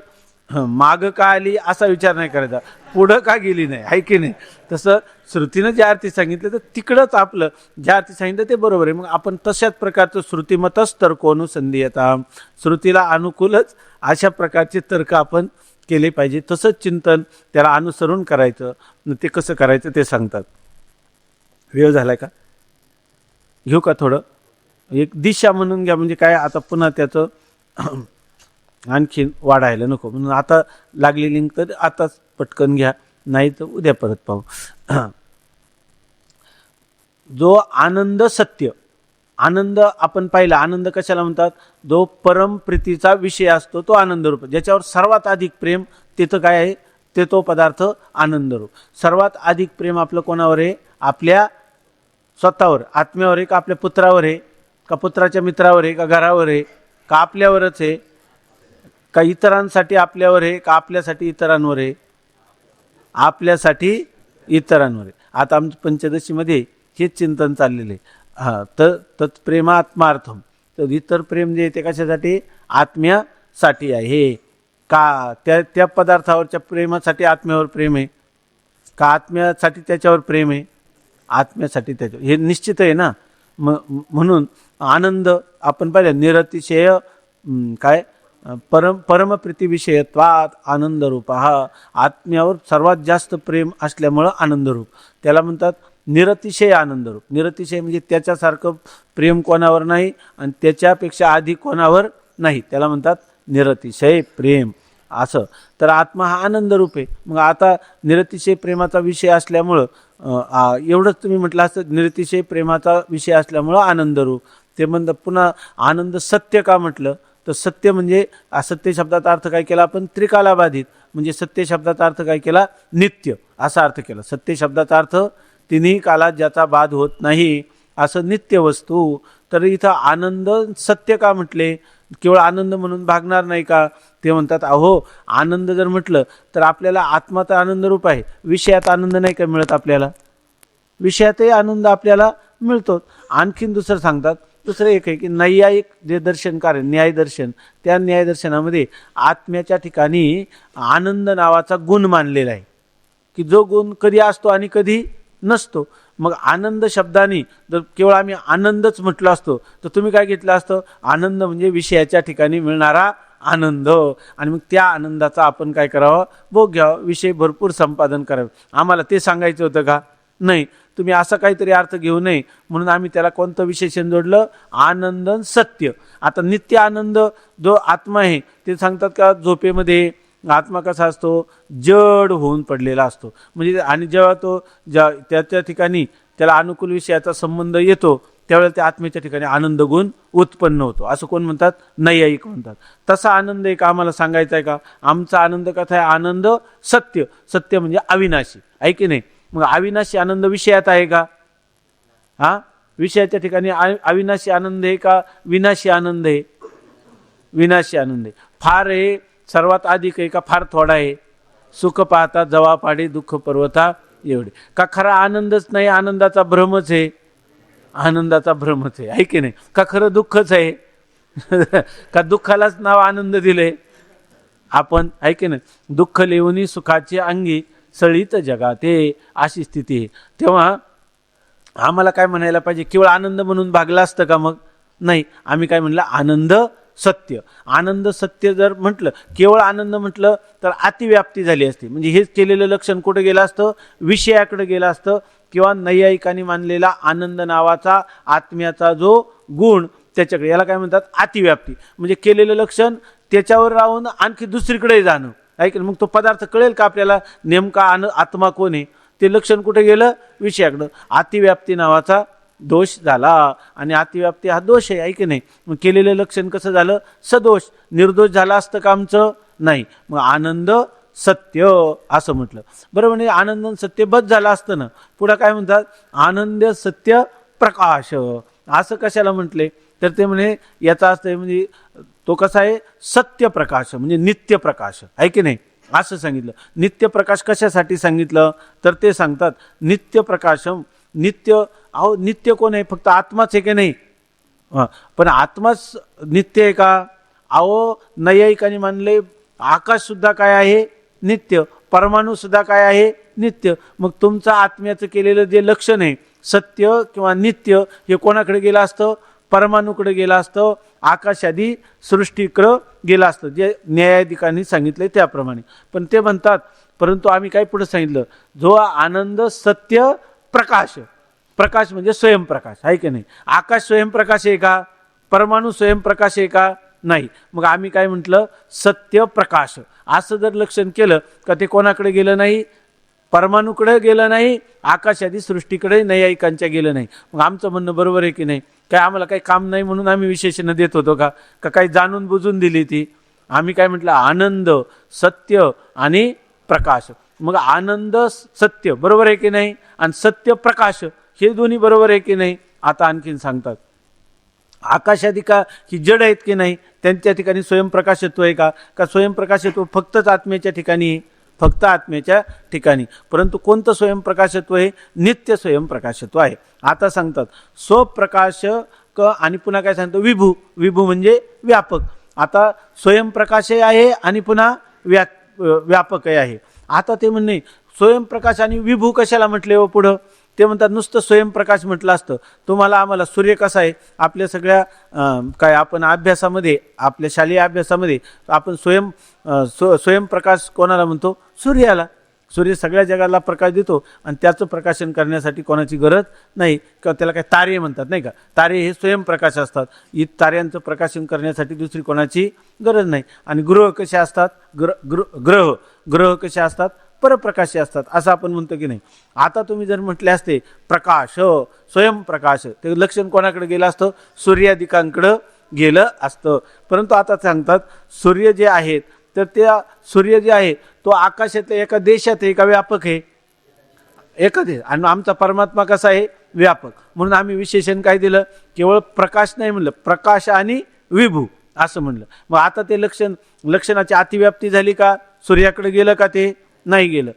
माग का आली असा विचार नाही करायचा, पुढं का गेली नाही, आहे की नाही? तसं श्रुतीनं ज्या अर्थी सांगितलं तर तिकडंच आपलं ज्या अर्थी सांगितलं ते बरोबर आहे. मग आपण तशाच प्रकारचं श्रुतीमतच तर्कोनुसंधीयता, श्रुतीला अनुकूलच अशा प्रकारचे तर्क आपण केले पाहिजे. तसंच चिंतन त्याला अनुसरून करायचं. ते कसं करायचं ते सांगतात. वेळ झालाय का? घेऊ का थोडं? एक दिशा म्हणून घ्या. म्हणजे काय, आता पुन्हा त्याचं आणखीन वाढायला नको म्हणून आता लागली लिंक तर आताच पटकन घ्या, नाही तर उद्या परत पाहू. जो आनंद सत्य, आनंद आपण पाहिला, आनंद कशाला म्हणतात, जो परमप्रीतीचा विषय असतो तो आनंद रूप, ज्याच्यावर सर्वात अधिक प्रेम तिथं काय आहे, ते तो पदार्थ आनंद रूप. सर्वात अधिक प्रेम आपलं कोणावर आहे, आपल्या स्वतःवर, आत्म्यावर आहे का आपल्या पुत्रावर आहे का पुत्राच्या मित्रावर आहे का घरावर आहे का आपल्यावरच आहे का इतरांसाठी आपल्यावर आहे का आपल्यासाठी इतरांवर आहे, आपल्यासाठी इतरांवर आहे. आता आमच्या पंचदशीमध्ये हेच चिंतन चाललेलं आहे. हां, तर तत्प्रेमात्मार्थम, तर इतर प्रेम जे ते कशासाठी, आत्म्यासाठी आहे का त्या पदार्थावरच्या प्रेमासाठी आत्म्यावर प्रेम आहे का आत्म्यासाठी त्याच्यावर प्रेम आहे, आत्म्यासाठी त्याच्यावर, हे निश्चित आहे ना. म्हणून आनंद आपण पाहिलं, निरतिशय काय परमप्रीतिविषयत्वात आनंदरूप, हा आत्म्यावर सर्वात जास्त प्रेम असल्यामुळं आनंदरूप, त्याला म्हणतात निरतिशय आनंदरूप. निरतिशय म्हणजे त्याच्यासारखं प्रेम कोणावर नाही आणि त्याच्यापेक्षा अधिक कोणावर नाही, त्याला म्हणतात निरतिशय प्रेम असं. तर आत्मा हा आनंदरूप आहे. मग आता निरतिशय प्रेमाचा विषय असल्यामुळं एवढंच तुम्ही म्हटलं असतं, निरतिशय प्रेमाचा विषय असल्यामुळं आनंदरूप. ते म्हणतात पुन्हा आनंद सत्य का म्हटलं, तर सत्य म्हणजे असत्य शब्दाचा अर्थ काय केला आपण, त्रिकालाबाधित, म्हणजे सत्य शब्दाचा अर्थ काय केला, नित्य असा अर्थ केला. सत्य शब्दाचा अर्थ तिन्ही कालात ज्याचा बाध होत नाही असं नित्य वस्तू. तर इथं आनंद सत्य का म्हटले, केवळ आनंद म्हणून भागणार नाही का, ते म्हणतात अहो आनंद जर म्हटलं तर आपल्याला आत्मा तर आनंदरूप आहे, विषयात आनंद नाही का मिळत आपल्याला, विषयातही आनंद आपल्याला मिळतो. आणखीन दुसरं सांगतात, दुसरं एक आहे की नैयायिक जे दर्शनकार आहे, न्यायदर्शन, त्या न्यायदर्शनामध्ये आत्म्याच्या ठिकाणी आनंद नावाचा गुण मानलेला आहे की जो गुण कधी असतो आणि कधी नसतो. मग आनंद शब्दाने जर केवळ आम्ही आनंदच म्हटलं असतो तर तुम्ही काय घेतलं असतं, आनंद म्हणजे विषयाच्या ठिकाणी मिळणारा आनंद, आणि मग त्या आनंदाचा आपण काय करावं, भोग घ्यावं, विषय भरपूर संपादन करावं. आम्हाला ते सांगायचं होतं का, नाही, तुम्ही असा काहीतरी अर्थ घेऊ नये म्हणून आम्ही त्याला कोणतं विशेषण जोडलं, आनंद सत्य. आता नित्य आनंद जो आत्मा आहे ते सांगतात का, झोपेमध्ये आत्मा कसा असतो, जड होऊन पडलेला असतो. म्हणजे आणि जेव्हा तो त्याच्या ठिकाणी त्याला अनुकूल विषयाचा संबंध येतो त्यावेळेला त्या आत्म्याच्या ठिकाणी आनंद गुण उत्पन्न होतो, असं कोण म्हणतात, नैयायिक म्हणतात. तसा आनंद एक आम्हाला सांगायचा आहे का, आमचा आनंद कसा आहे, आनंद सत्य. सत्य म्हणजे अविनाशी आहे की नाही. मग अविनाशी आनंद विषयात आहे का, हा विषयाच्या ठिकाणी अविनाशी आनंद आहे का विनाशी आनंद आहे, विनाशी आनंद आहे. फार आहे सर्वात अधिक आहे का फार थोडा आहे, सुख पाहता जवा पाडे दुःख पर्वता एवढे, का खरा आनंदच नाही, आनंदाचा भ्रमच आहे, आनंदाचा भ्रमच आहे की नाही, का खरं दुःखच आहे का दुःखालाच नाव आनंद दिले आपण, आहे की नाही. दुःख लेवनी सुखाची अंगी सळीत जगाते, अशी स्थिती आहे. तेव्हा आम्हाला काय म्हणायला पाहिजे, केवळ आनंद म्हणून भागला असतं का, मग नाही, आम्ही काय म्हणलं, आनंद सत्य. आनंद सत्य जर म्हटलं, केवळ आनंद म्हटलं तर अतिव्याप्ती झाली असती, म्हणजे हेच केलेलं लक्षण कुठं गेलं असतं, विषयाकडे गेलं असतं, किंवा नैयायिकांनी मानलेला आनंद नावाचा आत्म्याचा जो गुण त्याच्याकडे, याला काय म्हणतात, अतिव्याप्ती. म्हणजे केलेलं लक्षण त्याच्यावर राहून आणखी दुसरीकडे जाणं, ऐक. मग तो पदार्थ कळेल का आपल्याला नेमका आत्मा कोण आहे, ते लक्षण कुठे गेलं, विषयाकडं. अतिव्याप्ती नावाचा दोष झाला, आणि अतिव्याप्ती हा दोष आहे की नाही. मग केलेलं लक्षण कसं झालं, सदोष, निर्दोष झालं असतं का आमचं, नाही. मग आनंद सत्य असं म्हटलं, बरं. म्हणजे आनंद सत्य बस झालं असतं ना. पुढं काय म्हणतात, आनंद सत्य प्रकाश, असं कशाला म्हटले, तर ते म्हणे याचा अर्थ म्हणजे तो कसा आहे, सत्य प्रकाश म्हणजे नित्य प्रकाश आहे की नाही, असं सांगितलं. नित्य प्रकाश कशासाठी सांगितलं, तर ते सांगतात नित्य प्रकाशम, नित्य. अहो नित्य कोण आहे, फक्त आत्माच आहे की नाही, पण आत्माच नित्य आहे का. अहो नैयायिकांनी मानले आकाश सुद्धा काय आहे, नित्य. परमाणू सुद्धा काय आहे, नित्य. मग तुमचं आत्म्याचं केलेलं जे लक्षण आहे सत्य किंवा नित्य, हे कोणाकडे गेलं असतं, परमाणूकडे गेलं असतं, आकाशादी सृष्टीकडं गेलं असतं, जे न्यायाधिकांनी सांगितले त्याप्रमाणे. पण ते म्हणतात, परंतु आम्ही काय पुढे सांगितलं, जो आनंद सत्य प्रकाश, प्रकाश म्हणजे स्वयंप्रकाश आहे की नाही? आकाश स्वयंप्रकाश आहे का? परमाणू स्वयंप्रकाश आहे का? नाही. मग आम्ही काय म्हटलं? सत्य प्रकाश. असं जर लक्षण केलं का ते कोणाकडे गेलं नाही? परमाणूकडे गेलं नाही, आकाशादी सृष्टीकडे नैयायिकांच्या गेलं नाही. मग आमचं म्हणणं बरोबर आहे की नाही? काय आम्हाला काही काम नाही म्हणून आम्ही विशेषण देत होतो का? काही जाणून बुजून दिली ती? आम्ही काय म्हटलं? आनंद, सत्य आणि प्रकाश. मग आनंद सत्य बरोबर आहे की नाही? आणि सत्य प्रकाश हे दोन्ही बरोबर आहे की नाही? आता आणखीन सांगतात, आकाशादी का ही जड आहेत की नाही, त्यांच्या ठिकाणी स्वयंप्रकाशत्व आहे का? का स्वयंप्रकाशत्व फक्तच आत्म्याच्या ठिकाणी? फक्त आत्म्याच्या ठिकाणी. परंतु कोणतं स्वयंप्रकाशत्व आहे? नित्य स्वयंप्रकाशत्व आहे. आता सांगतात स्वप्रकाशक आणि पुन्हा काय सांगतो? विभू. विभू म्हणजे व्यापक. आता स्वयंप्रकाश आहे आणि पुन्हा व्यापक आहे. आता ते म्हणणे स्वयंप्रकाश आणि विभू कशाला म्हटले हो पुढं? ते म्हणतात नुसतं स्वयंप्रकाश म्हटलं असतं. तुम्हाला आम्हाला सूर्य कसा आहे? आपल्या सगळ्या काय आपण अभ्यासामध्ये, आपल्या शालेय अभ्यासामध्ये आपण स्वयंप्रकाश कोणाला म्हणतो? सूर्याला. सूर्य सगळ्या जगाला प्रकाश देतो आणि त्याचं प्रकाशन करण्यासाठी कोणाची गरज नाही. किंवा त्याला काय तारे म्हणतात नाही का? तारे हे स्वयंप्रकाश असतात. ताऱ्यांचं प्रकाशन करण्यासाठी दुसरी कोणाची गरज नाही. आणि ग्रह कसे असतात? ग्रह कसे असतात? परप्रकाशी असतात, असं आपण म्हणतो की नाही? आता तुम्ही जर म्हटले असते प्रकाश, स्वयंप्रकाश, ते लक्षण कोणाकडे गेलं असतं? सूर्यादिकांकडं गेलं असतं. परंतु आता सांगतात सूर्य जे आहेत, तर त्या सूर्य जे आहे तो आकाशातल्या एका देशात आहे का व्यापक आहे? एका देश. आणि आमचा परमात्मा कसा आहे? व्यापक. म्हणून आम्ही विशेषण काय दिलं? केवळ प्रकाश नाही म्हणलं, प्रकाश आणि विभू असं म्हणलं. मग आता ते लक्षणाची अतिव्याप्ती झाली का? सूर्याकडे गेलं का? ते नाही गेलं.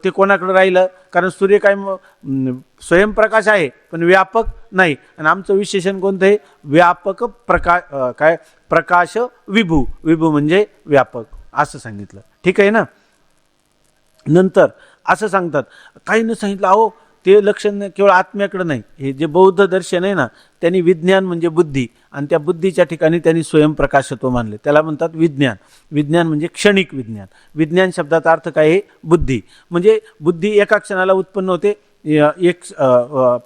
ते कोणाकडे राहिलं? कारण सूर्य काय स्वयंप्रकाश आहे पण व्यापक नाही. आणि आमचं विशेषण कोणतं आहे? व्यापक प्रकाश विभू. विभू म्हणजे व्यापक असं सांगितलं. ठीक आहे ना? नंतर असं सांगतात, काही न सांगितलं अहो ते लक्षण केवळ आत्म्याकडे नाही. हे जे बौद्ध दर्शन आहे ना, त्यांनी विज्ञान म्हणजे बुद्धी, आणि त्या बुद्धीच्या ठिकाणी त्यांनी स्वयंप्रकाशत्व मानले. त्याला म्हणतात विज्ञान. विज्ञान म्हणजे क्षणिक विज्ञान. विज्ञान शब्दाचा अर्थ काय आहे? बुद्धी. म्हणजे बुद्धी एका क्षणाला उत्पन्न होते,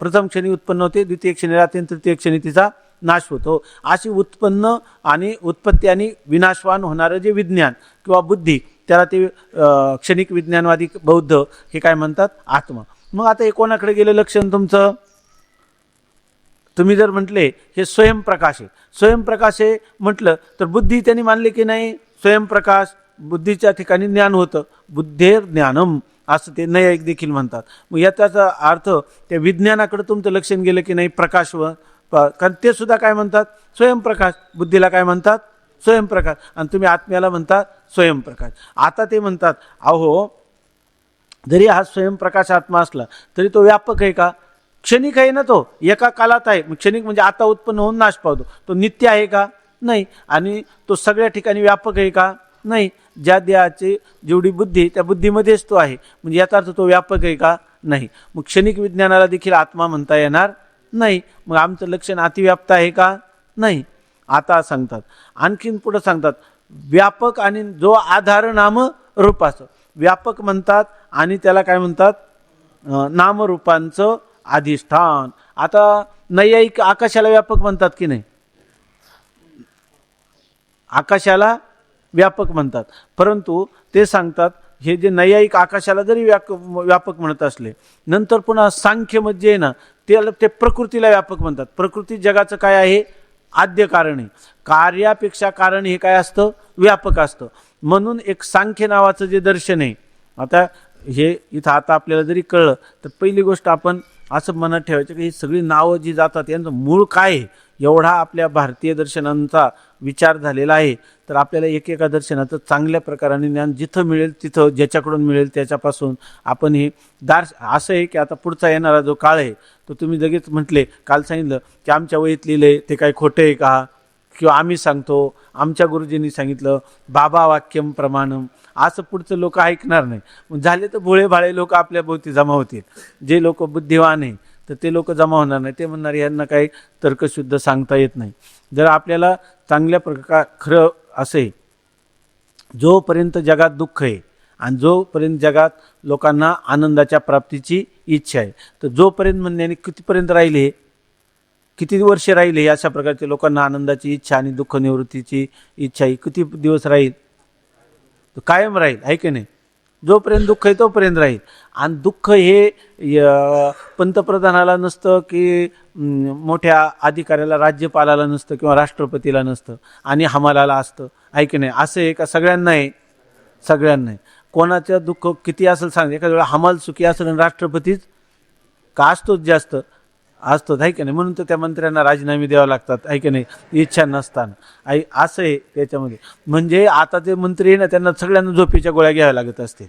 प्रथम क्षणी उत्पन्न होते, द्वितीय क्षणी राहते, तृतीय क्षणी तिचा नाश होतो. अशी उत्पन्न आणि उत्पत्ती आणि विनाशवान होणारं जे विज्ञान किंवा बुद्धी, त्याला ते क्षणिक विज्ञानवादी बौद्ध हे काय म्हणतात? आत्मा. मग आता हे कोणाकडे गेलं लक्षण तुमचं? तुम्ही जर म्हटले हे स्वयंप्रकाश आहे, स्वयंप्रकाश आहे म्हटलं तर बुद्धी त्यांनी मानले की नाही? स्वयंप्रकाश, बुद्धीच्या ठिकाणी ज्ञान होतं. बुद्धेर ज्ञानम असं ते नैयायिक देखील म्हणतात. मग याचा अर्थ त्या विज्ञानाकडे तुमचं लक्षण गेलं की नाही? प्रकाशवर. कारण ते सुद्धा काय म्हणतात? स्वयंप्रकाश. बुद्धीला काय म्हणतात? स्वयंप्रकाश. आणि तुम्ही आत्म्याला म्हणतात स्वयंप्रकाश. आता ते म्हणतात अहो जरी हा स्वयंप्रकाश आत्मा असला तरी तो व्यापक आहे का? क्षणिक आहे ना, तो एका कालात आहे. क्षणिक म्हणजे आता उत्पन्न होऊन नाश पावतो. तो नित्य आहे का? नाही. आणि तो सगळ्या ठिकाणी व्यापक आहे का? नाही. ज्या देहाची जेवढी बुद्धी त्या बुद्धीमध्येच तो आहे. म्हणजे याचा अर्थ तो व्यापक आहे का? नाही. मग क्षणिक विज्ञानाला देखील आत्मा म्हणता येणार नाही. मग आमचं लक्षण अतिव्याप्त आहे का? नाही. आता सांगतात आणखीन पुढे सांगतात व्यापक आणि जो आधार नाम रूपाचं. व्यापक म्हणतात आणि त्याला काय म्हणतात? नामरूपांचं अधिष्ठान. आता नैयायिक आकाशाला व्यापक म्हणतात की नाही? आकाशाला व्यापक म्हणतात. परंतु ते सांगतात हे जे नैयायिक आकाशाला जरी व्यापक म्हणत असले, नंतर पुन्हा सांख्य मध्ये आहे ना, ते प्रकृतीला व्यापक म्हणतात. प्रकृती जगाचं काय आहे? आद्य कारण आहे. कार्यापेक्षा कारण हे काय असतं? व्यापक असतं. म्हणून एक सांख्य नावाचं जे दर्शन आहे, आता हे इथं आता आपल्याला जरी कळलं तर पहिली गोष्ट आपण असं मनात ठेवायचं की ही सगळी नावं जी जातात यांचं मूळ काय आहे? एवढा आपल्या भारतीय दर्शनांचा विचार झालेला आहे, तर आपल्याला एकेका दर्शनाचं चांगल्या प्रकाराने ज्ञान जिथं मिळेल तिथं, ज्याच्याकडून मिळेल त्याच्यापासून आपण हे असं आहे की आता पुढचा येणारा जो काळ आहे तो तुम्ही लगेच म्हटले, काल सांगितलं की आमच्या वहीत लिहिलंय ते काय खोटं आहे का? किंवा आम्ही सांगतो, आमच्या गुरुजींनी सांगितलं, बाबा वाक्यम प्रमाणम, असं पुढचं लोक ऐकणार नाही. मग झाले तर भोळे भाळे लोक आपल्या भोवती जमा होतील. जे लोक बुद्धिवान आहे तर ते लोक जमा होणार नाही. ते म्हणणार यांना काही तर्कशुद्ध सांगता येत नाही. जर आपल्याला चांगल्या प्रकार खरं असे, जोपर्यंत जगात दुःख आहे आणि जोपर्यंत जगात लोकांना आनंदाच्या प्राप्तीची इच्छा आहे, तर जोपर्यंत म्हणण्याने कितीपर्यंत राहिले, किती वर्ष राहिले अशा प्रकारच्या लोकांना आनंदाची इच्छा आणि दुःख निवृत्तीची इच्छा ही किती दिवस राहील, कायम राहील, आहे की नाही. जोपर्यंत दुःख आहे तोपर्यंत राहील. आणि दुःख हे पंतप्रधानाला नसतं की मोठ्या अधिकाऱ्याला, राज्यपालाला नसतं किंवा राष्ट्रपतीला नसतं, आणि हमालाला असतं, आहे की नाही. असं आहे का? सगळ्यांना आहे, सगळ्यांना आहे. कोणाचं दुःख किती असेल सांग, एखाद्या वेळा हमाल सुखी असेल आणि राष्ट्रपतीच का असतोच जास्त असतोच, आहे की नाही. म्हणून तर त्या मंत्र्यांना राजीनामे द्यावे लागतात, आहे की नाही, इच्छा नसताना. असं आहे त्याच्यामध्ये. म्हणजे आता ते मंत्री आहे ना, त्यांना सगळ्यांना झोपेच्या गोळ्या घ्याव्या लागत असतील,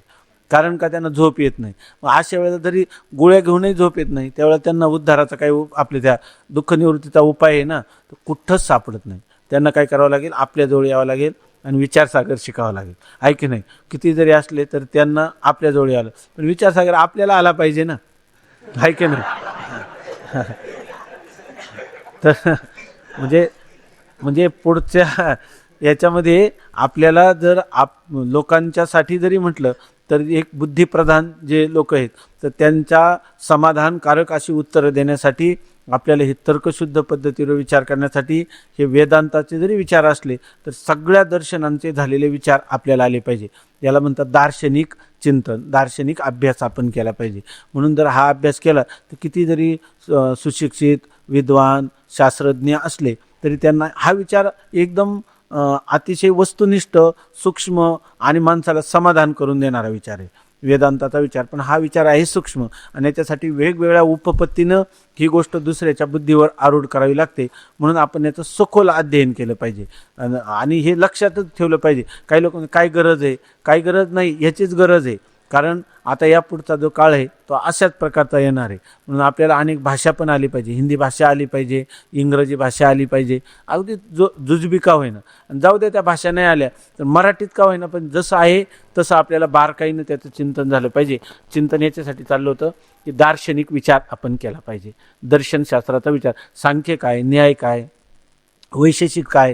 कारण का त्यांना झोप येत नाही. मग अशा वेळेला जरी गोळ्या घेऊनही झोप येत नाही, त्यावेळेला त्यांना उद्धाराचा काही आपल्या त्या दुःख निवृत्तीचा उपाय आहे ना, तो कुठंच सापडत नाही. त्यांना काय करावं लागेल, आपल्याजवळ यावं लागेल आणि विचारसागर शिकावं लागेल, आहे की नाही. किती जरी असले तर त्यांना आपल्याजवळ यावं, पण विचारसागर आपल्याला आला पाहिजे ना, आहे की नाही. तर म्हणजे पुढच्या याच्यामध्ये आपल्याला जर लोकांच्यासाठी जरी म्हटलं तर एक बुद्धिप्रधान जे लोक आहेत, तर त्यांच्या समाधानकारक अशी उत्तरं देण्यासाठी आपल्याला हे तर्कशुद्ध पद्धतीवर विचार करण्यासाठी हे वेदांताचे जरी विचार असले तर सगळ्या दर्शनांचे झालेले विचार आपल्याला आले पाहिजे. याला म्हणतात दार्शनिक चिंतन, दार्शनिक अभ्यास आपण केला पाहिजे. म्हणून जर हा अभ्यास केला तर किती जरी सुशिक्षित, विद्वान, शास्त्रज्ञ असले तरी त्यांना हा विचार एकदम अतिशय वस्तुनिष्ठ, सूक्ष्म आणि माणसाला समाधान करून देणारा विचार आहे वेदांताचा विचार. पण हा विचार आहे सूक्ष्म आणि याच्यासाठी वेगवेगळ्या उपपत्तीनं ही गोष्ट दुसऱ्याच्या बुद्धीवर आरूढ करावी लागते. म्हणून आपण याचं सखोल अध्ययन केलं पाहिजे आणि हे लक्षातच ठेवलं पाहिजे. काही लोक काय गरज आहे, काही गरज नाही, ह्याचीच गरज आहे. कारण आता या पुढचा जो काळ आहे तो अशाच प्रकारचा येणार आहे. म्हणून आपल्याला अनेक भाषा पण आली पाहिजे, हिंदी भाषा आली पाहिजे, इंग्रजी भाषा आली पाहिजे, अगदी जुजबी का होईना. जाऊ दे त्या भाषा नाही आल्या तर मराठीत का होईना, पण जसं आहे तसं आपल्याला बारकाईनं त्याचं चिंतन झालं पाहिजे. चिंतन याच्यासाठी चाललं होतं की दार्शनिक विचार आपण केला पाहिजे, दर्शनशास्त्राचा विचार, सांख्य काय, न्याय काय, वैशेषिक काय,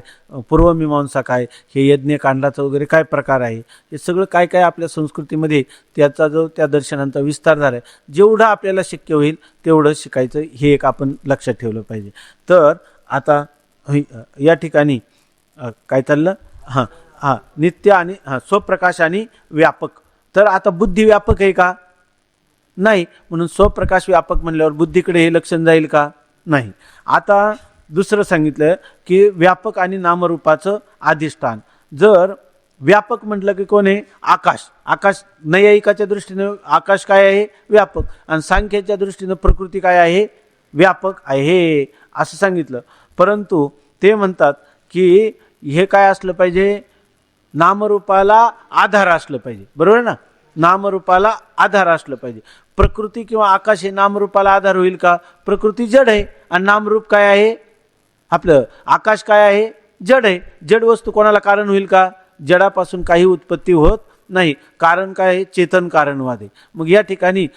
पूर्वमीमांसा काय, हे यज्ञकांडाचं वगैरे काय प्रकार आहे, हे सगळं काय काय आपल्या संस्कृतीमध्ये त्याचा जो त्या दर्शनांचा विस्तार झाला आहे, जेवढं आपल्याला शक्य होईल तेवढं शिकायचं, हे एक आपण लक्षात ठेवलं पाहिजे. तर आता या ठिकाणी काय चाललं, नित्य आणि स्वप्रकाश आणि व्यापक. तर आता बुद्धी व्यापक आहे का? नाही. म्हणून स्वप्रकाश व्यापक म्हणल्यावर बुद्धीकडे हे लक्षण जाईल का? नाही. आता दुसरं सांगितलं की व्यापक आणि नामरूपाचं अधिष्ठान. जर व्यापक म्हटलं की कोण आहे? आकाश. आकाश नैयायिकाच्या दृष्टीनं आकाश काय आहे? व्यापक. आणि सांख्याच्या दृष्टीनं प्रकृती काय आहे? व्यापक आहे असं सांगितलं. परंतु ते म्हणतात की हे काय असलं पाहिजे? नामरूपाला आधार असलं पाहिजे, बरोबर ना. नामरूपाला आधार असलं पाहिजे. प्रकृती किंवा आकाश हे नामरूपाला आधार होईल का? प्रकृती जड आहे आणि नामरूप काय आहे? आपलं आकाश काय आहे? जड आहे. जड वस्तू कोणाला कारण होईल का? जडापासून काही उत्पत्ती होत नाही. कारण काय आहे? चेतन कारणवाद आहे. मग या ठिकाणी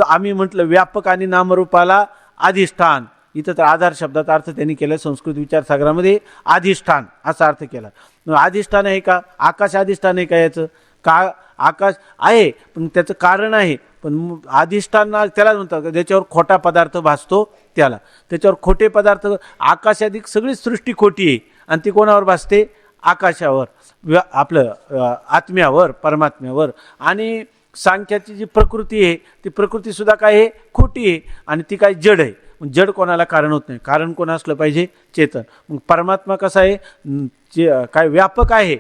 आम्ही म्हटलं व्यापक आणि नामरूपाला अधिष्ठान, इथं तर आधार शब्दाचा अर्थ त्यांनी केला संस्कृत विचारसागरामध्ये अधिष्ठान असा अर्थ केला. अधिष्ठान आहे का? आकाश अधिष्ठान आहे का? याचं का आकाश आहे पण त्याचं कारण आहे. पण अधिष्ठान त्याला म्हणतात ज्याच्यावर खोटा पदार्थ भासतो त्याला. त्याच्यावर खोटे पदार्थ, आकाशाधिक सगळी सृष्टी खोटी आहे आणि ती कोणावर भासते? आकाशावर, आपलं आत्म्यावर, परमात्म्यावर. आणि सांख्याची जी प्रकृती आहे ती प्रकृती सुद्धा काय आहे? खोटी आहे आणि ती काय? जड आहे. जड कोणाला कारण होत नाही. कारण कोण असलं पाहिजे? चेतन. मग परमात्मा कसा आहे? काय? व्यापक आहे.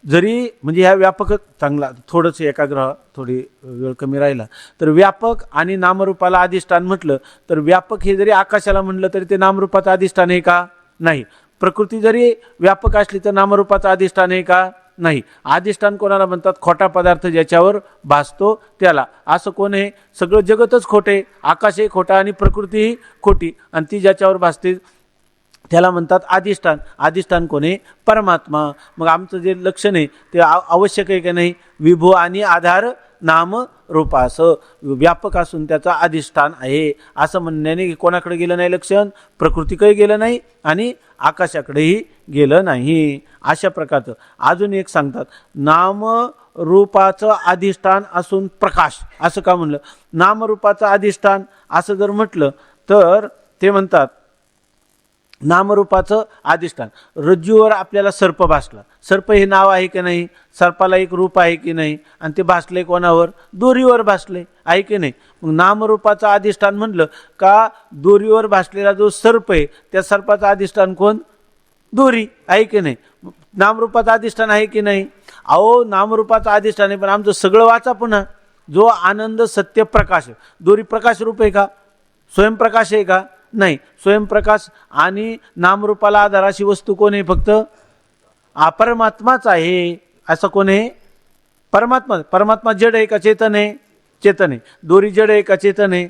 जरी म्हणजे ह्या व्यापक चांगला थोडंसं एकाग्र, थोडी वेळ कमी राहिला तर व्यापक आणि नामरूपाला अधिष्ठान म्हटलं तर व्यापक हे जरी आकाशाला म्हटलं तरी ते नामरूपाचं अधिष्ठान आहे का? नाही. प्रकृती जरी व्यापक असली तर नामरूपाचं अधिष्ठान आहे का? नाही. अधिष्ठान कोणाला म्हणतात? खोटा पदार्थ ज्याच्यावर भासतो त्याला. असं कोण आहे? सगळं जगतच खोटे, आकाशही खोटा आणि प्रकृतीही खोटी आणि ती ज्याच्यावर भासते त्याला म्हणतात अधिष्ठान. अधिष्ठान कोणी? परमात्मा. मग आमचं जे लक्षण आहे ते आवश्यक आहे की नाही? विभू आणि आधार नाम रूपास, व्यापक असून त्याचा अधिष्ठान आहे असं म्हणण्याने कोणाकडे गेलं नाही लक्षण? प्रकृतीकडे गेलं नाही आणि आकाशाकडेही गेलं नाही. अशा प्रकारचं. अजून एक सांगतात, नाम रूपाचं अधिष्ठान असून प्रकाश. असं का म्हणलं? नामरूपाचं अधिष्ठान असं जर म्हटलं तर ते म्हणतात नामरूपाचं अधिष्ठान. रज्जूवर आपल्याला सर्प भासला. सर्प हे नाव आहे की नाही? सर्पाला एक रूप आहे की नाही? आणि ते भासले कोणावर? दोरीवर भासले, आहे की नाही? मग नामरूपाचं अधिष्ठान म्हणलं का दोरीवर भासलेला जो सर्प आहे त्या सर्पाचं अधिष्ठान कोण? दोरी, आहे की नाही? नामरूपाचं अधिष्ठान आहे की नाही? अहो नामरूपाचं अधिष्ठान आहे, पण आमचं सगळं वाचा पुन्हा. जो आनंद सत्य प्रकाश, दोरी प्रकाश रूप आहे का? स्वयंप्रकाश आहे का? नाही. स्वयंप्रकाश आणि नामरूपाला आधार अशी वस्तू कोण आहे? फक्त परमात्माच आहे. असं कोण आहे? परमात्मा. परमात्मा जड आहे का चेतन आहे? चेतन आहे. दोरी जड आहे का चेतन आहे?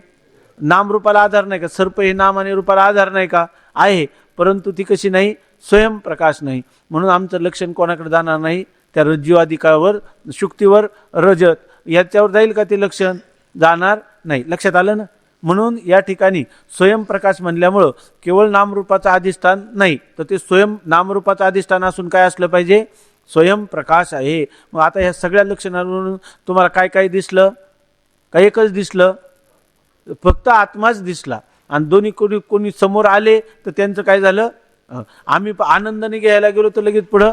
नामरूपाला आधार नाही का? सर्प हे नाम आणि रूपाला आधार नाही का? आहे, परंतु ती कशी नाही? स्वयंप्रकाश नाही. म्हणून आमचं लक्षण कोणाकडे जाणार नाही? त्या रज्जुआदिकावर, शुक्तीवर, रजत याच्यावर जाईल का ते लक्षण? जाणार नाही. लक्षात आलं ना? म्हणून या ठिकाणी स्वयंप्रकाश म्हणल्यामुळं केवळ नामरूपाचं अधिष्ठान नाही, तर ते स्वयं नामरूपाचं अधिष्ठान असून काय असलं पाहिजे? स्वयंप्रकाश आहे. मग आता ह्या सगळ्या लक्षणांवरून तुम्हाला काय काय दिसलं? काय एकच दिसलं? फक्त आत्माच दिसला. आणि दोन्ही कोणी समोर आले तर त्यांचं काय झालं? आम्ही आनंदाने घ्यायला गेलो तर लगेच पुढं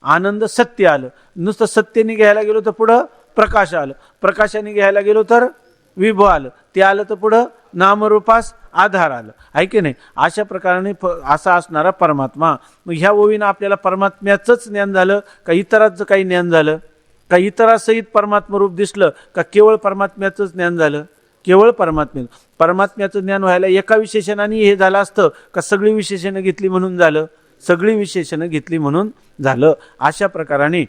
आनंद सत्य आलं. नुसतं सत्याने घ्यायला गेलो तर पुढं प्रकाश आलं. प्रकाशाने घ्यायला गेलो तर विभव आलं. ते आलं तर पुढं नामरूपास आधार आलं, आहे की नाही? अशा प्रकारे असा असणारा परमात्मा. मग ह्या ओवीनं आपल्याला परमात्म्याचंच ज्ञान झालं का इतरांचं काही ज्ञान झालं? का इतरासहित परमात्मा रूप दिसलं का केवळ परमात्म्याचंच ज्ञान झालं? केवळ परमात्म्याचं ज्ञान व्हायला एका विशेषणाने हे झालं असतं का सगळी विशेषणं घेतली म्हणून झालं? सगळी विशेषणं घेतली म्हणून झालं. अशा प्रकाराने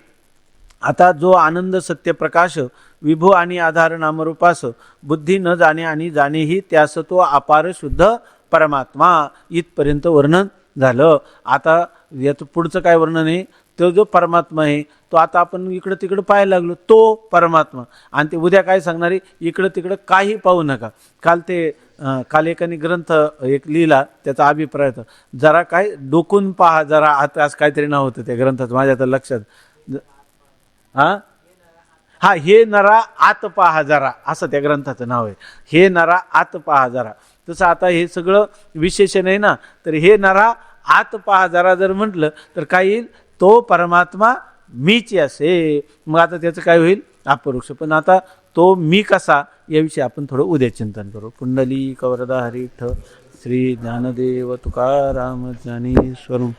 आता जो आनंद सत्य प्रकाश विभू आणि आधार नामरूपास बुद्धी न जाणे आणि जाणेही त्यास तो अपार शुद्ध परमात्मा, इथपर्यंत वर्णन झालं. आता याचं पुढचं काय वर्णन आहे? तो जो परमात्मा आहे तो आता आपण इकडं तिकडं पाहायला लागलो, तो परमात्मा. आणि ते उद्या काय सांगणार आहे? इकडं तिकडं काही पाहू नका. काल एकाने ग्रंथ एक लिहिला, त्याचा अभिप्राय होता जरा काय डोकून पहा जरा. आता आज काहीतरी नाव होतं त्या ग्रंथाचं, माझ्या तर लक्षात. हा, हे नरा आत पहा जरा, असं त्या ग्रंथाचं नाव आहे. हे नरा आत पहा जरा. तसं आता हे सगळं विशेषण आहे ना, तर हे नरा आत पहा जरा जर म्हटलं तर काय येईल? तो परमात्मा मीच असे. मग आता त्याचं काय होईल? अपरोक्ष. पण आता तो मी कसा याविषयी आपण थोडं उद्या चिंतन करू. पुंडलिक वरदा हरी विठ्ठल श्री ज्ञानदेव तुकाराम ज्ञानेश्वरम.